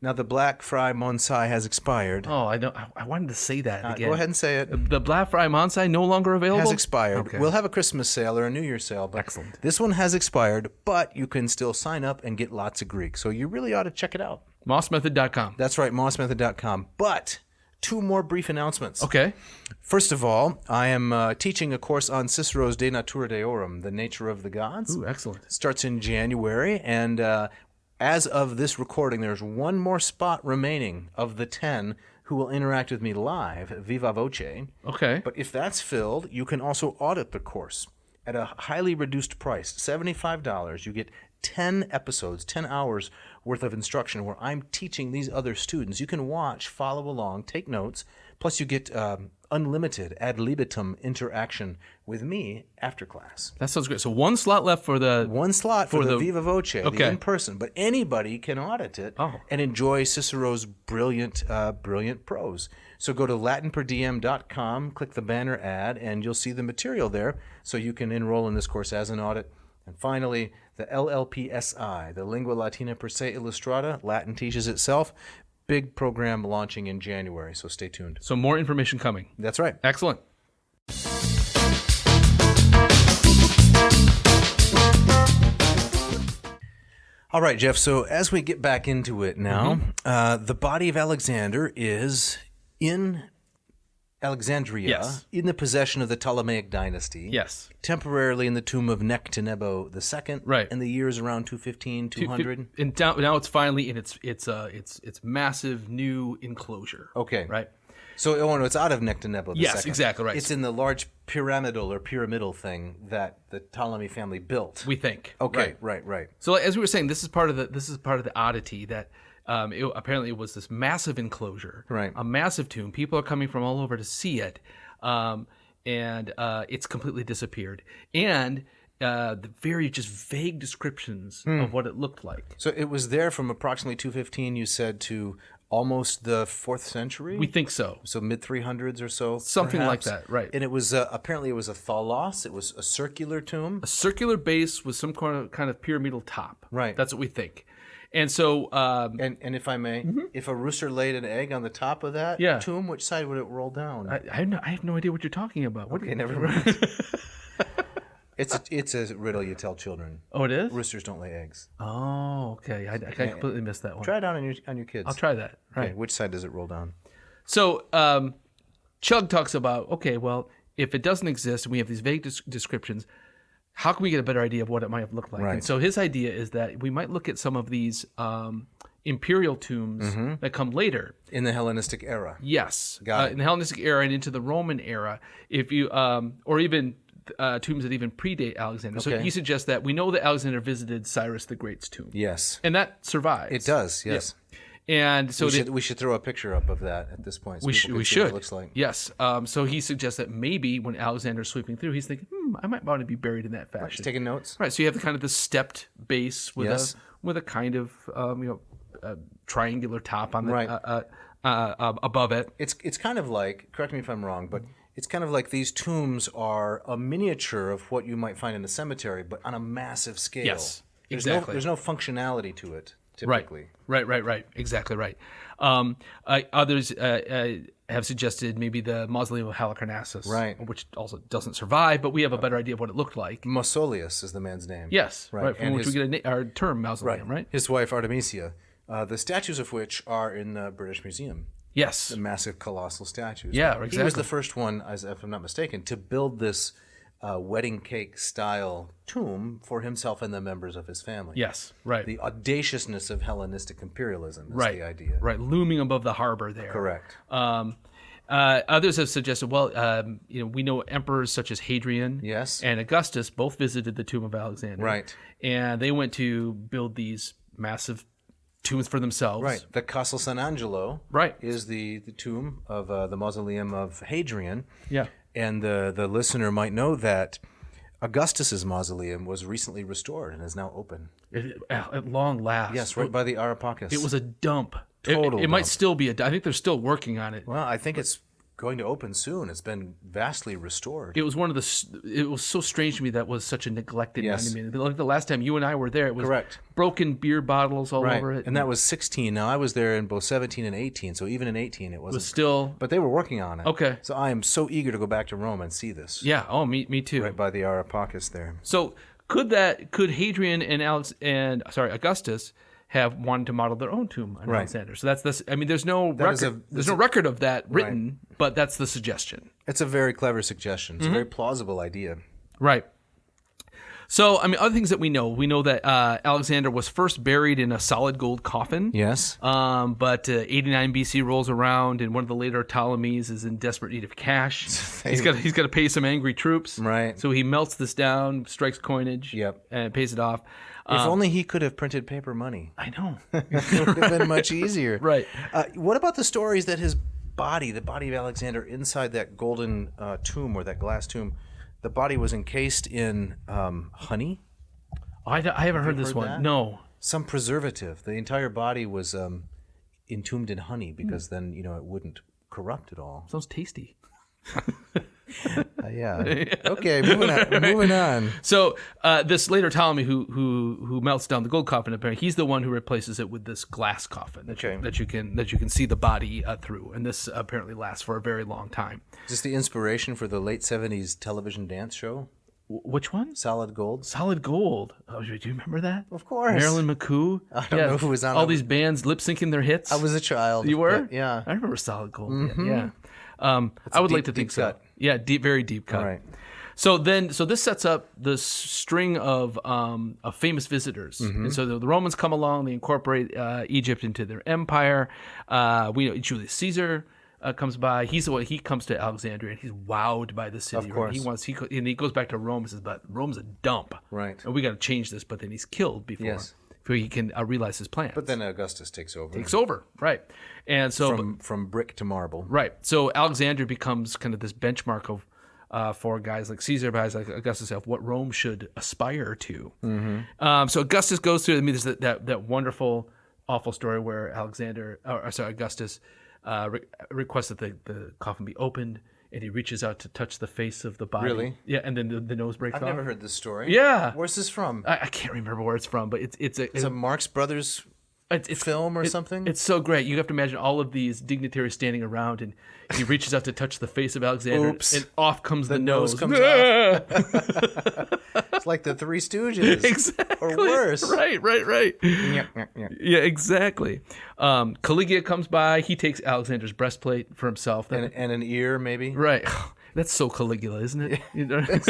Now, the Black Fry Monsai has expired. Oh, I don't. I wanted to say that again. Go ahead and say it. The Black Fry Monsai no longer available? Has expired. Okay. We'll have a Christmas sale or a New Year's sale. But Excellent. This one has expired, but you can still sign up and get lots of Greek. So you really ought to check it out. Mossmethod.com. That's right, mossmethod.com. But 2 more brief announcements. Okay. First of all, I am teaching a course on Cicero's De Natura Deorum, the nature of the gods. Ooh, excellent. It starts in January, and as of this recording, there's 1 more spot remaining of the 10 who will interact with me live, viva voce. Okay. But if that's filled, you can also audit the course. at a highly reduced price, $75. You get 10 episodes, 10 hours worth of instruction where I'm teaching these other students. You can watch, follow along, take notes. Plus, you get unlimited ad libitum interaction with me after class. That sounds great. So one slot left for the One slot for the Viva Voce, the in-person, but anybody can audit it and enjoy Cicero's brilliant prose. So go to latinperdiem.com, click the banner ad, and you'll see the material there so you can enroll in this course as an audit. And finally, the LLPSI, the Lingua Latina Per Se Illustrata, Latin teaches itself. Big program launching in January, so stay tuned. So more information coming. That's right. Excellent. All right, Jeff, so as we get back into it now, the body of Alexander is in Alexandria, in the possession of the Ptolemaic dynasty. Yes. Temporarily in the tomb of Nectanebo II. Right. And the years around 215, 200. And now it's finally in its massive new enclosure. Okay. Right. So it's out of Nectanebo II. Yes, exactly right. It's in the large pyramidal thing that the Ptolemy family built. We think. Okay. Right. So as we were saying, this is part of the oddity that apparently it was this massive enclosure, right? A massive tomb. People are coming from all over to see it, and it's completely disappeared. And the very just vague descriptions of what it looked like. So it was there from approximately 215, you said, to almost the 4th century? We think so. So mid-300s or so? Something perhaps. like that, right. And it was, apparently it was a thalos. It was a circular tomb. A circular base with some kind of pyramidal top. Right. That's what we think. And so... and if I may, if a rooster laid an egg on the top of that tomb, which side would it roll down? I have no idea what you're talking about. Okay, never mind. It's a riddle you tell children. Oh, it is? Roosters don't lay eggs. Oh, okay. I completely missed that one. Try it out on your kids. I'll try that. Right. Okay, which side does it roll down? So Chug talks about, okay, well, if it doesn't exist and we have these vague descriptions, how can we get a better idea of what it might have looked like? Right. And so his idea is that we might look at some of these imperial tombs that come later. In the Hellenistic era. Yes. Got it. In the Hellenistic era and into the Roman era, if you or even tombs that even predate Alexander. So he suggests that we know that Alexander visited Cyrus the Great's tomb. Yes. And that survives. It does, yes. Yeah. And so we should throw a picture up of that at this point. So we should. What it looks like. Yes. So he suggests that maybe when Alexander's sweeping through, he's thinking, I might want to be buried in that fashion. He's taking notes. Right. So you have the kind of the stepped base with a kind of triangular top on the above it. It's kind of like, correct me if I'm wrong, but it's kind of like these tombs are a miniature of what you might find in a cemetery, but on a massive scale. Yes. There's Exactly. There's no functionality to it. Typically. Right. Exactly right. Others have suggested maybe the mausoleum of Halicarnassus, which also doesn't survive, but we have a better idea of what it looked like. Mausoleus is the man's name. Yes, right. From which we get our term mausoleum, right? His wife Artemisia, the statues of which are in the British Museum. Yes. The massive, colossal statues. Yeah, exactly. He was the first one, if I'm not mistaken, to build this wedding cake style tomb for himself and the members of his family. Yes, right. The audaciousness of Hellenistic imperialism is the idea. Right, looming above the harbor there. Correct. Others have suggested, we know emperors such as Hadrian and Augustus both visited the tomb of Alexander. Right. And they went to build these massive tombs for themselves. Right. The Castle San Angelo is the tomb of the mausoleum of Hadrian. Yeah. And the listener might know that Augustus's mausoleum was recently restored and is now open. At long last. Yes, right by the Areopagus. It was a dump. Total It might still be I think they're still working on it. Well, I think it's going to open soon. It's been vastly restored. It was it was so strange to me that was such a neglected monument. Like the last time you and I were there, it was broken beer bottles all over it. And that was 16. Now, I was there in both 17 and 18, so even in 18 it wasn't. Was still... But they were working on it. Okay. So I am so eager to go back to Rome and see this. Yeah, me too. Right by the Areopagus there. So could Hadrian and Augustus have wanted to model their own tomb on Alexander? So that's this. I mean, there's no record of that written, but that's the suggestion. It's a very clever suggestion. It's a very plausible idea. Right. So, I mean, other things that we know that Alexander was first buried in a solid gold coffin. Yes. But 89 BC rolls around, and one of the later Ptolemies is in desperate need of cash. He's got to pay some angry troops. Right. So he melts this down, strikes coinage, and pays it off. If only he could have printed paper money. I know. It would have been much easier. Right. What about the stories that his body, the body of Alexander, inside that golden tomb or that glass tomb, the body was encased in honey? I haven't heard this one. That? No. Some preservative. The entire body was entombed in honey because then, it wouldn't corrupt at all. Sounds tasty. Yeah. Okay, moving on. So this later Ptolemy who melts down the gold coffin, apparently he's the one who replaces it with this glass coffin that you can see the body through, and this apparently lasts for a very long time. Is this the inspiration for the late 70s television dance show? Which one? Solid Gold. Solid Gold. Oh, do you remember that? Of course. Marilyn McCoo. I don't know who was on all it. there bands lip syncing their hits. I was a child. You were? But, yeah. I remember Solid Gold. Mm-hmm. Yeah. I would like to think so. Cut. Yeah, very deep cut. All right. So this sets up the string of famous visitors, and so the Romans come along, they incorporate Egypt into their empire. We know Julius Caesar comes by. He comes to Alexandria, and he's wowed by the city. Of course. Right? He goes back to Rome and says, "But Rome's a dump, right? And we got to change this." But then he's killed before he can realize his plan. But then Augustus takes over. Right? And so from brick to marble. Right. So Alexandria becomes kind of this benchmark of for guys like Caesar, but guys like Augustus, of what Rome should aspire to. Mm-hmm. So Augustus goes through. I mean, there's that wonderful, awful story where Augustus requests that the coffin be opened, and he reaches out to touch the face of the body. Really? Yeah, and then the nose breaks off. I've never heard this story. Yeah. Where's this from? I can't remember where it's from, but it's a Marx Brothers film or something? It's so great. You have to imagine all of these dignitaries standing around, and he reaches out to touch the face of Alexander, and off comes the nose. Comes off. It's like the Three Stooges. Exactly. Or worse. Right. Yeah, exactly. Caligula comes by. He takes Alexander's breastplate for himself. And an ear, maybe? Right. That's so Caligula, isn't it?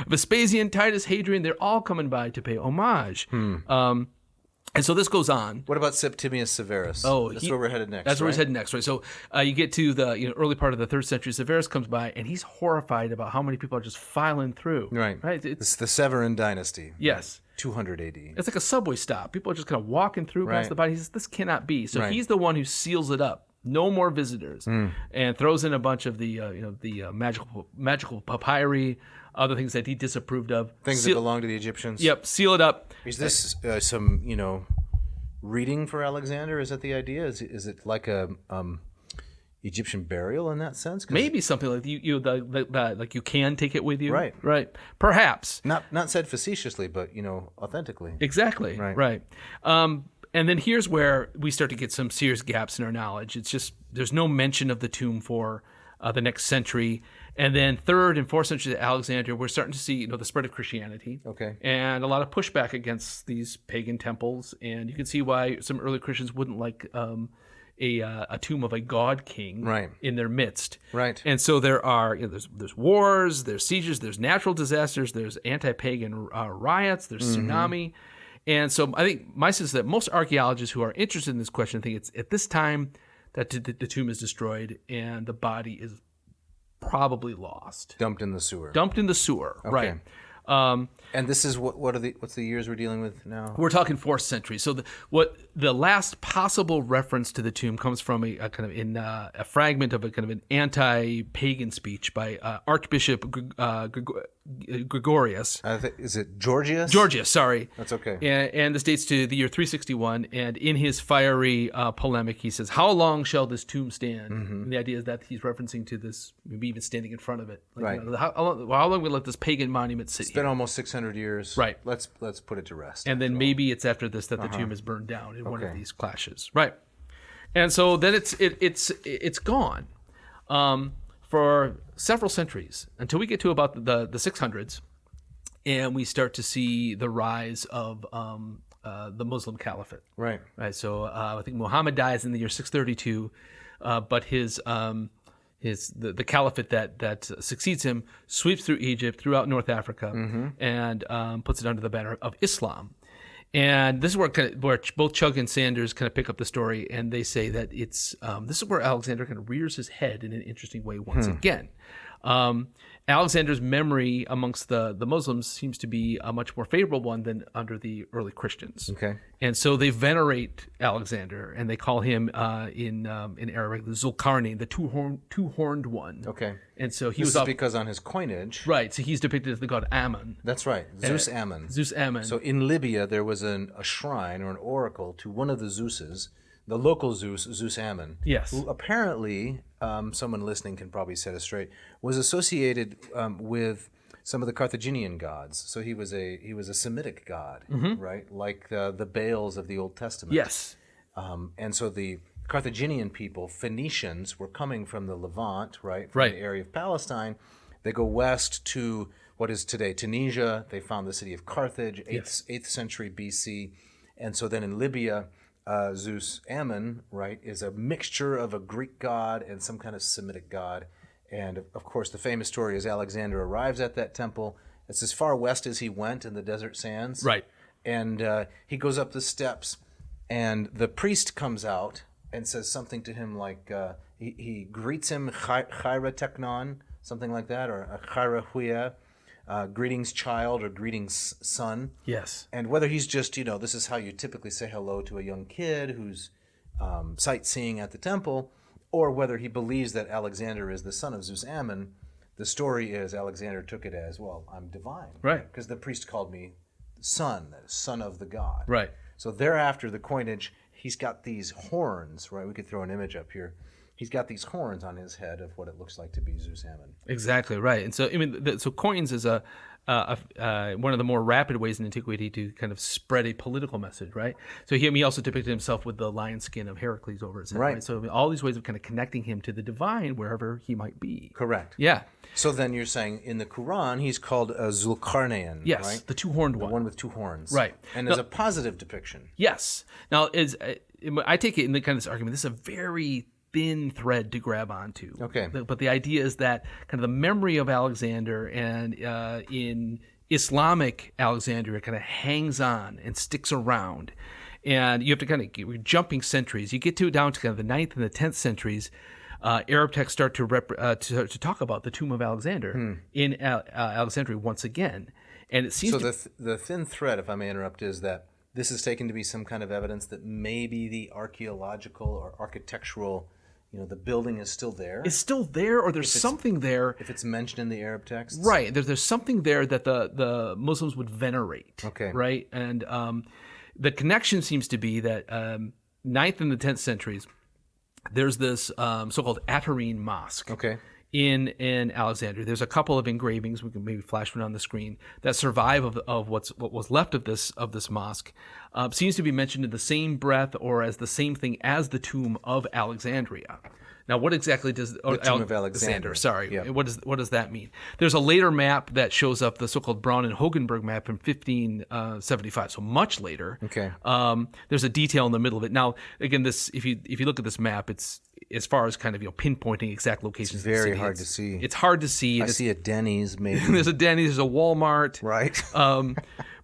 Vespasian, Titus, Hadrian, they're all coming by to pay homage. And so this goes on. What about Septimius Severus? Oh, that's where we're headed next. That's where he's headed next, right? So you get to the early part of the 3rd century. Severus comes by, and he's horrified about how many people are just filing through. Right. It's the Severan dynasty. Yes. 200 AD. It's like a subway stop. People are just kind of walking through past the body. He says, this cannot be. So he's the one who seals it up. No more visitors, and throws in a bunch of the magical papyri, other things that he disapproved of. Things that belong to the Egyptians. Yep, seal it up. Is this some reading for Alexander? Is that the idea? Is it like a Egyptian burial in that sense? Maybe something like like you can take it with you. Right. Perhaps not said facetiously, but authentically. Exactly. Right. And then here's where we start to get some serious gaps in our knowledge. It's just there's no mention of the tomb for the next century. And then 3rd and 4th century of Alexandria, we're starting to see the spread of Christianity. Okay. And a lot of pushback against these pagan temples. And you can see why some early Christians wouldn't like a tomb of a god king in their midst. Right. And so there are there's wars, there's sieges, there's natural disasters, there's anti-pagan riots, there's tsunami. And so I think my sense is that most archaeologists who are interested in this question think it's at this time that the tomb is destroyed and the body is probably lost. Dumped in the sewer. Okay. Right. And this is what's the years we're dealing with now? We're talking 4th century. So the last possible reference to the tomb comes from a kind of a fragment of a kind of an anti-pagan speech by Archbishop Gregorius. Is it Georgius? Georgius, sorry. That's okay. And this dates to the year 361. And in his fiery polemic, he says, "How long shall this tomb stand?" And the idea is that he's referencing to this, maybe even standing in front of it. Like, how long will we let this pagan monument sit here? It's been almost 600 years. Right. Let's put it to rest. And then maybe it's after this that the tomb is burned down in one of these clashes. Right. And so then it's gone for several centuries until we get to about the 600s, and we start to see the rise of the Muslim Caliphate. Right. So I think Muhammad dies in the year 632, but his the caliphate that succeeds him, sweeps through Egypt, throughout North Africa, and puts it under the banner of Islam. And this is where both Chug and Sanders kind of pick up the story, and they say that this is where Alexander kind of rears his head in an interesting way once again. Alexander's memory amongst the Muslims seems to be a much more favorable one than under the early Christians. Okay. And so they venerate Alexander, and they call him in Arabic the Zulkarnain, the two-horned one. Okay. And so This is because on his coinage. right. So he's depicted as the god Ammon. That's right. Zeus Ammon. Zeus Ammon. So in Libya, there was a shrine or an oracle to one of the Zeuses, the local Zeus Ammon. Yes. Who apparently, someone listening can probably set us straight, was associated with some of the Carthaginian gods. So he was a Semitic god, right? Like the Baals of the Old Testament. Yes. And so the Carthaginian people, Phoenicians, were coming from the Levant, right? From Right. the area of Palestine. They go west to what is today Tunisia. They found the city of Carthage, 8th century BC. And so then in Libya, Zeus Ammon, right, is a mixture of a Greek god and some kind of Semitic god. And of course, the famous story is Alexander arrives at that temple. It's as far west as he went in the desert sands. Right. And he goes up the steps, and the priest comes out and says something to him like, he greets him, Chaira Teknon, something like that, or Chaira Huya, greetings child or greetings son. Yes. And whether he's just, this is how you typically say hello to a young kid who's sightseeing at the temple, or whether he believes that Alexander is the son of Zeus Ammon, the story is Alexander took it as, well, I'm divine. Right. Because the priest called me son of the god. Right. So thereafter, the coinage, he's got these horns, right? We could throw an image up here. He's got these horns on his head of what it looks like to be Zeus Ammon. Exactly right. And so, I mean, so coins is one of the more rapid ways in antiquity to kind of spread a political message, right? So he also depicted himself with the lion skin of Heracles over his head, right? So I mean, all these ways of kind of connecting him to the divine wherever he might be. Correct. Yeah. So then you're saying in the Quran, he's called a Zulkarnain, yes, right? the two-horned the one. one with two horns. Right. And there's a positive depiction. Yes. Now, I take it in the kind of this argument, this is a very thin thread to grab onto. Okay. But the idea is that kind of the memory of Alexander and in Islamic Alexandria kind of hangs on and sticks around. And you have to kind of we're jumping centuries. You get down to kind of the 9th and the 10th centuries. Arab texts start to talk about the tomb of Alexander in Alexandria once again. And it seems so the thin thread, if I may interrupt, is that this is taken to be some kind of evidence that maybe the archaeological or architectural, the building is still there. It's still there, or there's something there. If it's mentioned in the Arab texts. Right. There's something there that the Muslims would venerate. Okay. Right. And the connection seems to be that 9th and the 10th centuries, there's this so-called Atharine Mosque. Okay. In Alexandria, there's a couple of engravings, we can maybe flash one on the screen, that survive of what was left of this mosque. Seems to be mentioned in the same breath or as the same thing as the tomb of Alexandria. Now, what exactly does the tomb of Alexander? Sorry, yeah. What does that mean? There's a later map that shows up, the so-called Braun and Hogenberg map from 1575, so much later. Okay. There's a detail in the middle of it. Now, again, this if you look at this map, it's as far as kind of pinpointing exact locations. It's very hard to see. It's hard to see. I see a Denny's maybe. There's a Denny's. There's a Walmart. Right.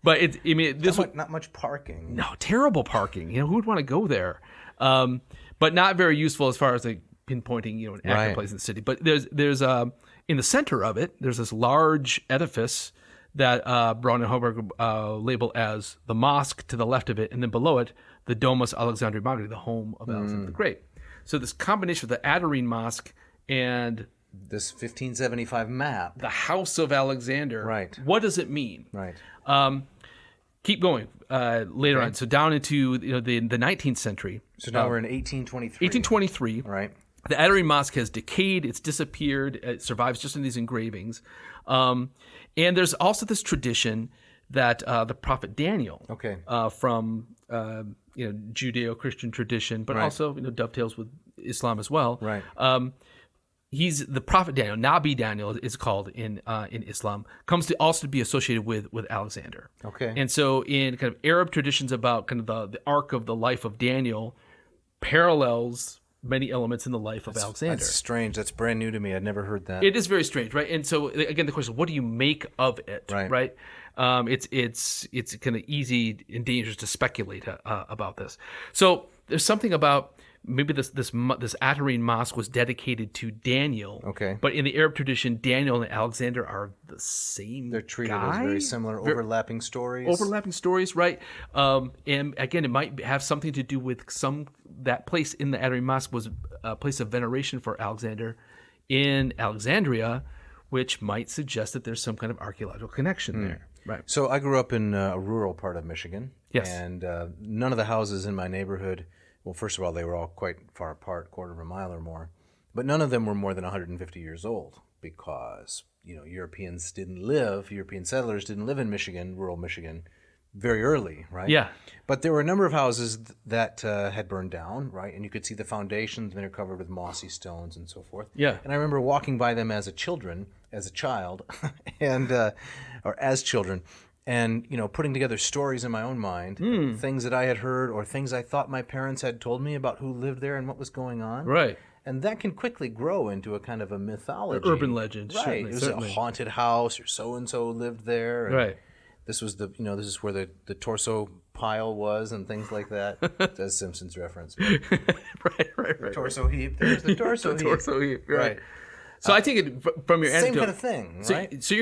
But not much parking. No, terrible parking. Who would want to go there? But not very useful as far as pinpointing an active place in the city. But there's in the center of it, there's this large edifice that Braun and Hogenberg label as the mosque to the left of it, and then below it, the Domus Alexandria Magna, the home of Alexander the Great. So this combination of the Atharine Mosque and this 1575 map, the House of Alexander. Right. What does it mean? Right. Keep going later on. So down into the 19th century. So now we're in 1823. 1823. Right. The Atharine Mosque has decayed. It's disappeared. It survives just in these engravings. And there's also this tradition that the prophet Daniel, from Judeo-Christian tradition, but also dovetails with Islam as well. Right. He's the prophet Daniel. Nabi Daniel is called in Islam. Comes to also be associated with Alexander. Okay. And so in kind of Arab traditions about kind of the arc of the life of Daniel, parallels many elements in the life of Alexander. That's strange. That's brand new to me. I'd never heard that. It is very strange, right? And so again, the question is, what do you make of it, right? It's kind of easy and dangerous to speculate about this. So there's something about maybe this Atharine Mosque was dedicated to Daniel. Okay. But in the Arab tradition, Daniel and Alexander are the same. They're treated guy? as very similar, overlapping stories. Overlapping stories, right? And again, it might have something to do with that place in the Atharine Mosque was a place of veneration for Alexander in Alexandria, which might suggest that there's some kind of archaeological connection there. Right. So I grew up in a rural part of Michigan. Yes. And none of the houses in my neighborhood, well, first of all, they were all quite far apart, quarter of a mile or more. But none of them were more than 150 years old because, European settlers didn't live in Michigan, rural Michigan, very early, right? Yeah. But there were a number of houses that had burned down, right? And you could see the foundations, and they're covered with mossy stones and so forth. Yeah. And I remember walking by them as a child, and or as children, and putting together stories in my own mind, things that I had heard or things I thought my parents had told me about who lived there and what was going on. Right. And that can quickly grow into a kind of a mythology. Urban legend. Right. It was a haunted house, or so and so lived there. And right. This was this is where the torso pile was and things like that. That's Simpsons reference. right. Torso heap. There's the torso heap. Torso heap. Right. So I take it from your same anecdote. kind of thing, right? So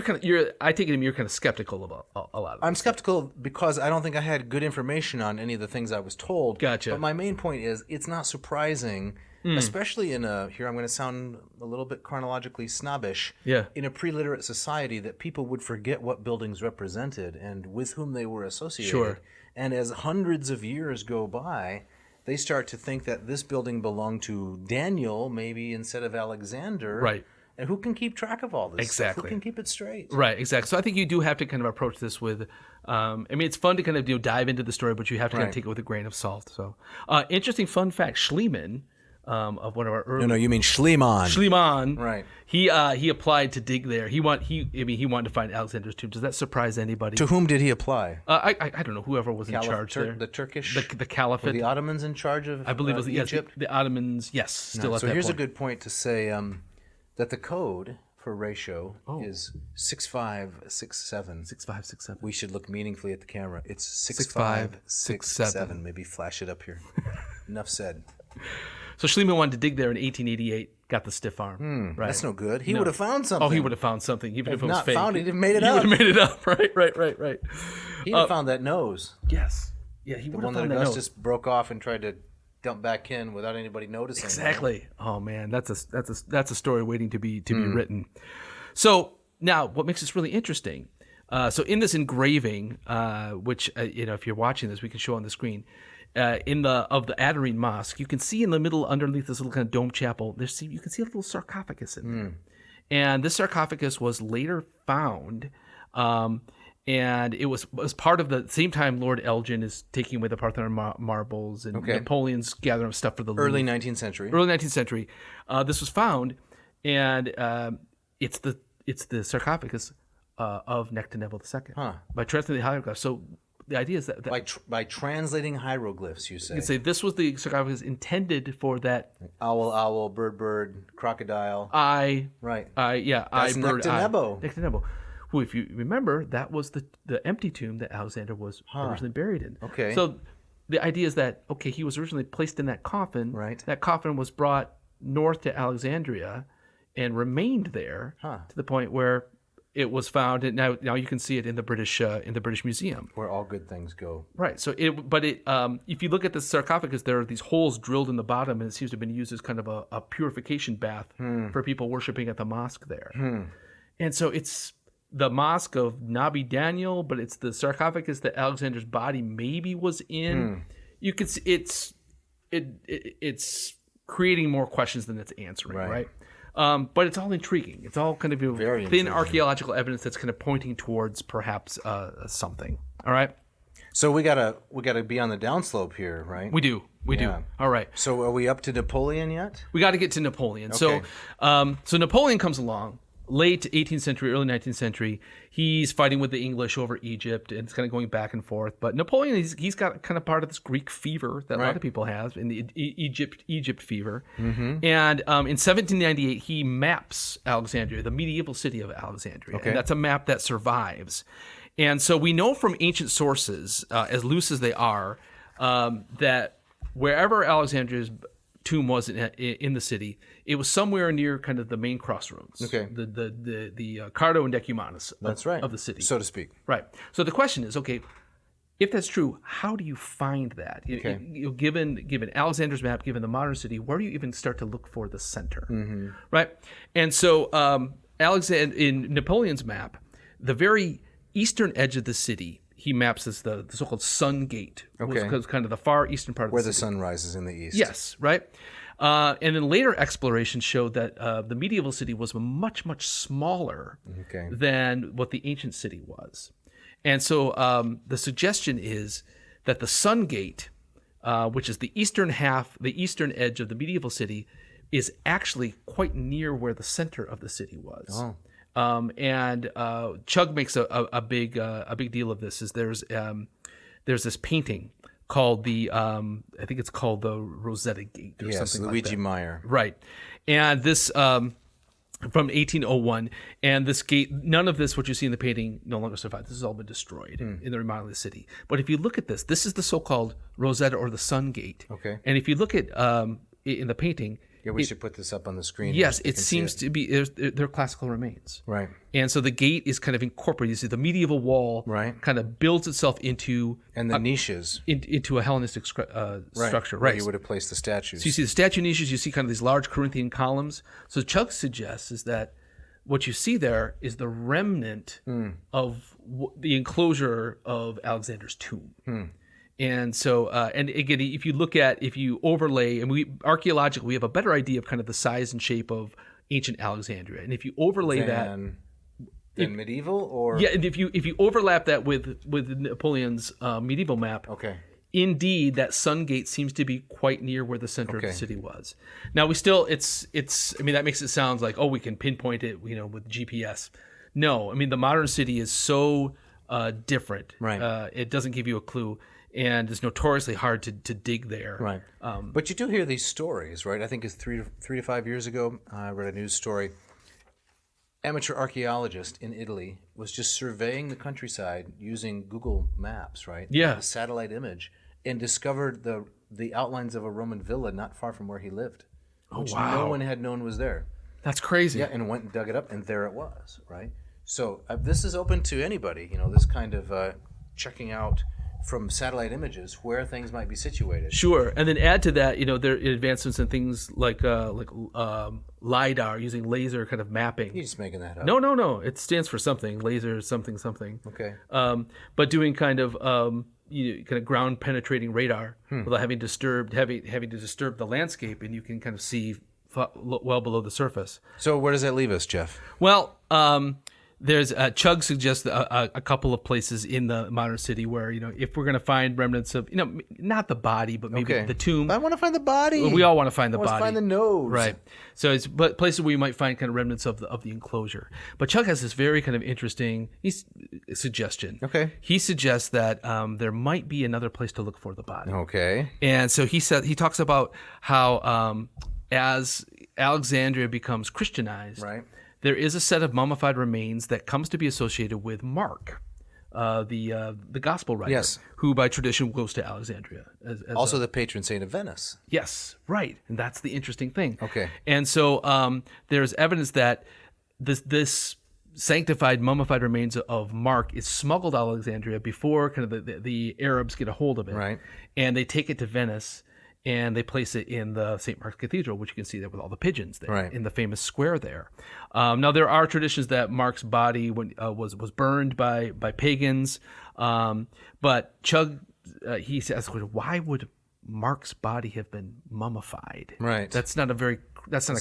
I take it you're kind of skeptical about a lot of I'm skeptical because I don't think I had good information on any of the things I was told. Gotcha. But my main point is it's not surprising, especially here I'm going to sound a little bit chronologically snobbish, in a pre-literate society, that people would forget what buildings represented and with whom they were associated. Sure. And as hundreds of years go by, they start to think that this building belonged to Daniel, maybe instead of Alexander. Right. And who can keep track of all this Exactly. stuff? Who can keep it straight? Right, exactly. So I think you do have to kind of approach this with, it's fun to kind of dive into the story, but you have to kind of take it with a grain of salt. So, interesting fun fact: Schliemann, of one of our early. No, you mean Schliemann. Schliemann. Right. He applied to dig there. He wanted to find Alexander's tomb. Does that surprise anybody? To whom did he apply? I don't know. Whoever was in charge there. The Turkish? The Caliphate. Were the Ottomans in charge of I believe it was Egypt? the Ottomans, yes, still at that point. So here's a good point to say that the code for ratio is 6567. 6567. We should look meaningfully at the camera. It's 6567. Maybe flash it up here. Enough said. So Schliemann wanted to dig there in 1888. Got the stiff arm. Right. That's no good. He would have found something. Oh, he would have found something, even if it was not fake. Found it, he'd have made it He up. would have made it up. Right. He'd have found that nose. Yes. Yeah, he The would have one that found that nose. Augustus broke off and tried to dump back in without anybody noticing. Exactly. Oh man, that's a story waiting to be written. So now, what makes this really interesting? So in this engraving, which if you're watching this, we can show on the screen. Of the Atharine Mosque, you can see in the middle, underneath this little kind of dome chapel, you can see a little sarcophagus in there. And this sarcophagus was later found, and it was part of the same time Lord Elgin is taking away the Parthenon marbles, and Napoleon's gathering up stuff for the Early Louvre. 19th century. Early 19th century. This was found, and it's the sarcophagus of Nectanebo II by translating the hieroglyphs. So the idea is that by translating hieroglyphs, you say. you can say this was the sarcophagus intended for that Owl, bird, crocodile. eye. Right. That's Nectanebo. Nectanebo. Who, if you remember, that was the empty tomb that Alexander was originally buried in. Okay. So the idea is that, he was originally placed in that coffin. Right. That coffin was brought north to Alexandria and remained there to the point where it was found, and now you can see it in the British Museum, where all good things go. Right. So if you look at the sarcophagus, there are these holes drilled in the bottom, and it seems to have been used as kind of a purification bath for people worshiping at the mosque there. And so it's the mosque of Nabi Daniel, but it's the sarcophagus that Alexander's body maybe was in. You could see it's creating more questions than it's answering, right? But it's all intriguing. It's all kind of Very thin intriguing. archaeological evidence that's kind of pointing towards perhaps something. All right. So we gotta be on the downslope here, right? We do. All right. So are we up to Napoleon yet? We got to get to Napoleon. Okay. So Napoleon comes along. late 18th century, early 19th century. He's fighting with the English over Egypt, and it's kind of going back and forth. But Napoleon, he's got kind of part of this Greek fever that a lot of people have, in the Egypt fever. And in 1798, he maps Alexandria, the medieval city of Alexandria. And that's a map that survives. And so we know from ancient sources, as loose as they are, that wherever Alexandria's tomb was in the city, it was somewhere near kind of the main crossroads. Okay. The Cardo and Decumanus of the city. So to speak. Right. So the question is, okay, if that's true, how do you find that? Okay. Given Alexander's map, given the modern city, where do you even start to look for the center? Right. And so in Napoleon's map, the very eastern edge of the city, he maps as the so-called Sun Gate, which is kind of the far eastern part of the city. Where the sun rises in the east. Yes, right? And then later exploration showed that the medieval city was much, much smaller than what the ancient city was. And so the suggestion is that the Sun Gate, which is the eastern edge of the medieval city, is actually quite near where the center of the city was. Oh. And Chug makes a big deal of this. Is there's this painting called I think it's called the Rosetta Gate or something like that. Luigi Meyer. Right. And this from 1801, and this gate, none of this, what you see in the painting, no longer survived. This has all been destroyed in the remodeling of the city. But if you look at this is the so-called Rosetta or the Sun Gate. Okay. And if you look at in the painting, Yeah, we should put this up on the screen. Yes, it seems to be, they're classical remains. Right. And so the gate is kind of incorporated. You see, the medieval wall kind of builds itself into... And the niches. Into a Hellenistic structure. Right. Where you would have placed the statues. So you see the statue niches, you see kind of these large Corinthian columns. So Chug suggests is that what you see there is the remnant of the enclosure of Alexander's tomb. And so, and again, if you overlay, and archaeologically, we have a better idea of kind of the size and shape of ancient Alexandria. And if you overlay than medieval, or and if you overlap that with Napoleon's medieval map, indeed, that Sun Gate seems to be quite near where the center of the city was. Now we still, it's. I mean, that makes it sound like, oh, we can pinpoint it, with GPS. No, I mean the modern city is so different. Right. It doesn't give you a clue. And it's notoriously hard to dig there. Right. But you do hear these stories, right? I think it's 3 to 5 years ago, I read a news story. Amateur archaeologist in Italy was just surveying the countryside using Google Maps, right? Yeah. A satellite image, and discovered the outlines of a Roman villa not far from where he lived, which no one had known was there. That's crazy. Yeah, and went and dug it up, and there it was, right? So this is open to anybody, this kind of checking out from satellite images where things might be situated. Sure, and then add to that, there are advancements in things like LiDAR, using laser kind of mapping. You're just making that up. No. It stands for something. Laser something. Okay. But doing kind of ground penetrating radar without having to disturb the landscape, and you can kind of see well below the surface. So where does that leave us, Jeff? Well, there's Chug suggests a couple of places in the modern city where if we're going to find remnants of not the body but maybe the tomb. But I want to find the body. Well, we all want to find the body. I want to find the nose. Right. So it's places where you might find kind of remnants of the enclosure. But Chug has this very kind of interesting suggestion. Okay. He suggests that there might be another place to look for the body. Okay. And so he talks about how as Alexandria becomes Christianized. Right. There is a set of mummified remains that comes to be associated with Mark, the gospel writer, who by tradition goes to Alexandria. As also the patron saint of Venice. Yes, right. And that's the interesting thing. Okay. And so there's evidence that this sanctified mummified remains of Mark is smuggled out of Alexandria before kind of the Arabs get a hold of it. Right. And they take it to Venice. And they place it in the St. Mark's Cathedral, which you can see there with all the pigeons there in the famous square there. Now, there are traditions that Mark's body was burned by pagans, but Chug, he says, why would Mark's body have been mummified? Right. That's not a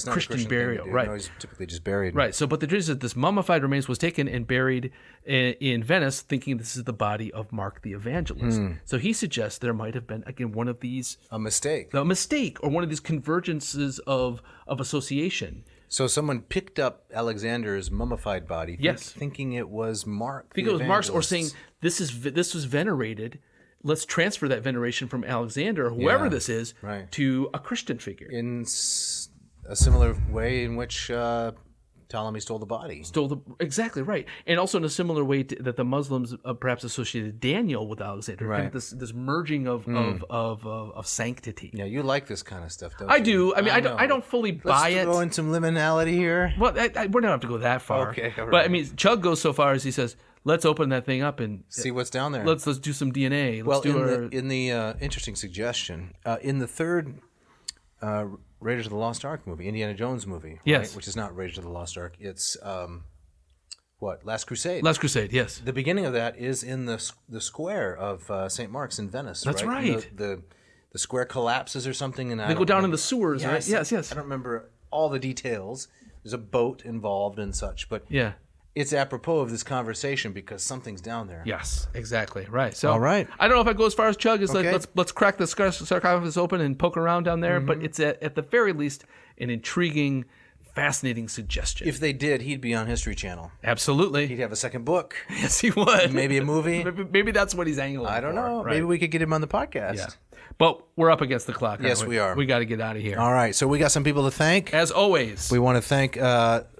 Christian burial, right? No, he's typically just buried. Right. So, but the tradition is that this mummified remains was taken and buried in Venice, thinking this is the body of Mark the Evangelist. So he suggests there might have been one of these a mistake, or one of these convergences of association. So someone picked up Alexander's mummified body, Yes. thinking it was Mark. I think it was Mark's, or saying this was venerated. Let's transfer that veneration from Alexander, or whoever Yeah, this is, right. to a Christian figure. in a similar way in which Ptolemy stole the body. Exactly right, and also in a similar way that the Muslims perhaps associated Daniel with Alexander. Kind of Right. this merging of sanctity. Yeah, you like this kind of stuff, don't you? I do. I mean, I know. don't fully buy Let's it. throw in some liminality here. Well, we don't have to go that far. Okay, all But I right. mean, Chug goes so far as he says, "Let's open that thing up and See what's down there. let's do some DNA. Well, Let's do our in the interesting suggestion, in the third Raiders of the Lost Ark movie, Indiana Jones movie, Yes. right, which is not Raiders of the Lost Ark, it's Last Crusade. Last Crusade." Yes, The beginning of that is in the square of St. Mark's in Venice. That's right. right. And the square collapses or something, and they go down in the sewers, right? Yes, Yes. I don't remember all the details. There's a boat involved and such, but Yeah. it's apropos of this conversation because something's down there. Yes, exactly. Right. So, All right. I don't know if I go as far as Chug as Okay. let's crack the sarcophagus open and poke around down there, but it's at the very least an intriguing, fascinating suggestion. If they did, he'd be on History Channel. Absolutely. He'd have a second book, Yes, he would. maybe a movie. Maybe that's what he's angling I don't for, know. right? Maybe we could get him on the podcast. Yeah. But we're up against the clock. Yes, aren't we are. We got to get out of here. All right, so we got some people to thank. As always. We want to thank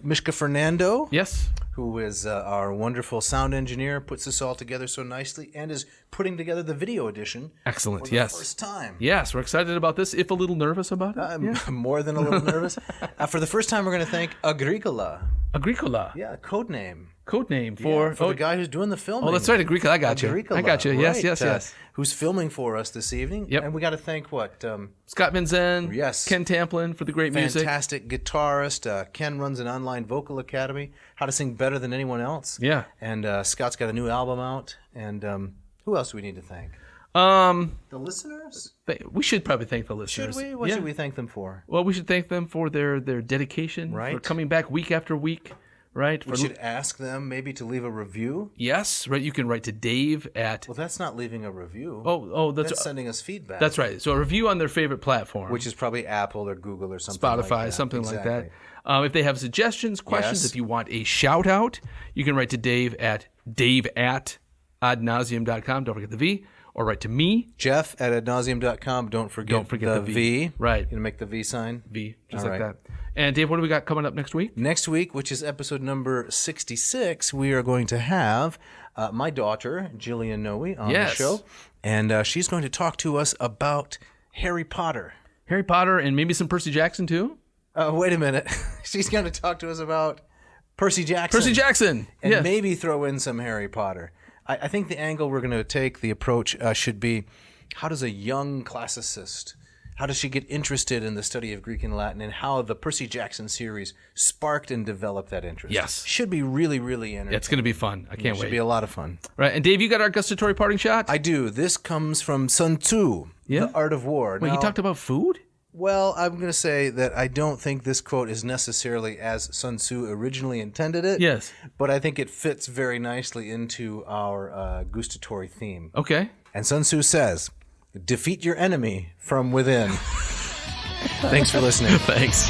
Mishka Fernando, Yes. who is our wonderful sound engineer, puts this all together so nicely, and is putting together the video edition Excellent. for the Yes. first time. Yes, we're excited about this, if a little nervous about it. I'm more than a little nervous. For the first time, we're going to thank Agricola. Agricola. Yeah, code name. Code name for... the guy who's doing the filming. Oh, that's right. Agricola. I got you. Agricola, I got you. Yes, right, yes, yes. Who's filming for us this evening. Yep. And we got to thank what? Scott Van Zen. Yes. Ken Tamplin for the great music. Fantastic guitarist. Ken runs an online vocal academy. How to sing better than anyone else. Yeah. And Scott's got a new album out. And who else do we need to thank? The listeners? We should probably thank the listeners. Should we? What should we thank them for? Well, we should thank them for their dedication, for Right. coming back week after week, right? We should ask them maybe to leave a review. Yes, right. You can write to Dave at... Well, that's not leaving a review. that's sending us feedback. That's right. So a review on their favorite platform. Which is probably Apple or Google or something Spotify, like that. something like Exactly. that. If they have suggestions, questions, Yes. if you want a shout out, you can write to Dave at adnauseam.com. Don't forget the V. Or write to me, Jeff at adnauseam.com. Don't forget the V. Right. You gonna make the V sign? V, just All like right. that. And Dave, what do we got coming up next week? Next week, which is episode number 66, we are going to have my daughter, Jillian Noe, on Yes. the show. And she's going to talk to us about Harry Potter. Harry Potter and maybe some Percy Jackson too? Wait a minute. She's going to talk to us about Percy Jackson. Percy Jackson! And Yes. maybe throw in some Harry Potter. I think the angle we're going to take, the approach, should be, how does a young classicist, how does she get interested in the study of Greek and Latin, and how the Percy Jackson series sparked and developed that interest? Yes. Should be really, really entertaining. It's going to be fun. I can't Should wait. be a lot of fun. Right. And Dave, you got our gustatory parting shot? I do. This comes from Sun Tzu, Yeah? The Art of War. Wait, Now, he talked about food? well, I'm going to say that I don't think this quote is necessarily as Sun Tzu originally intended it. Yes. But I think it fits very nicely into our gustatory theme. Okay. And Sun Tzu says, defeat your enemy from within. Thanks for listening. Thanks.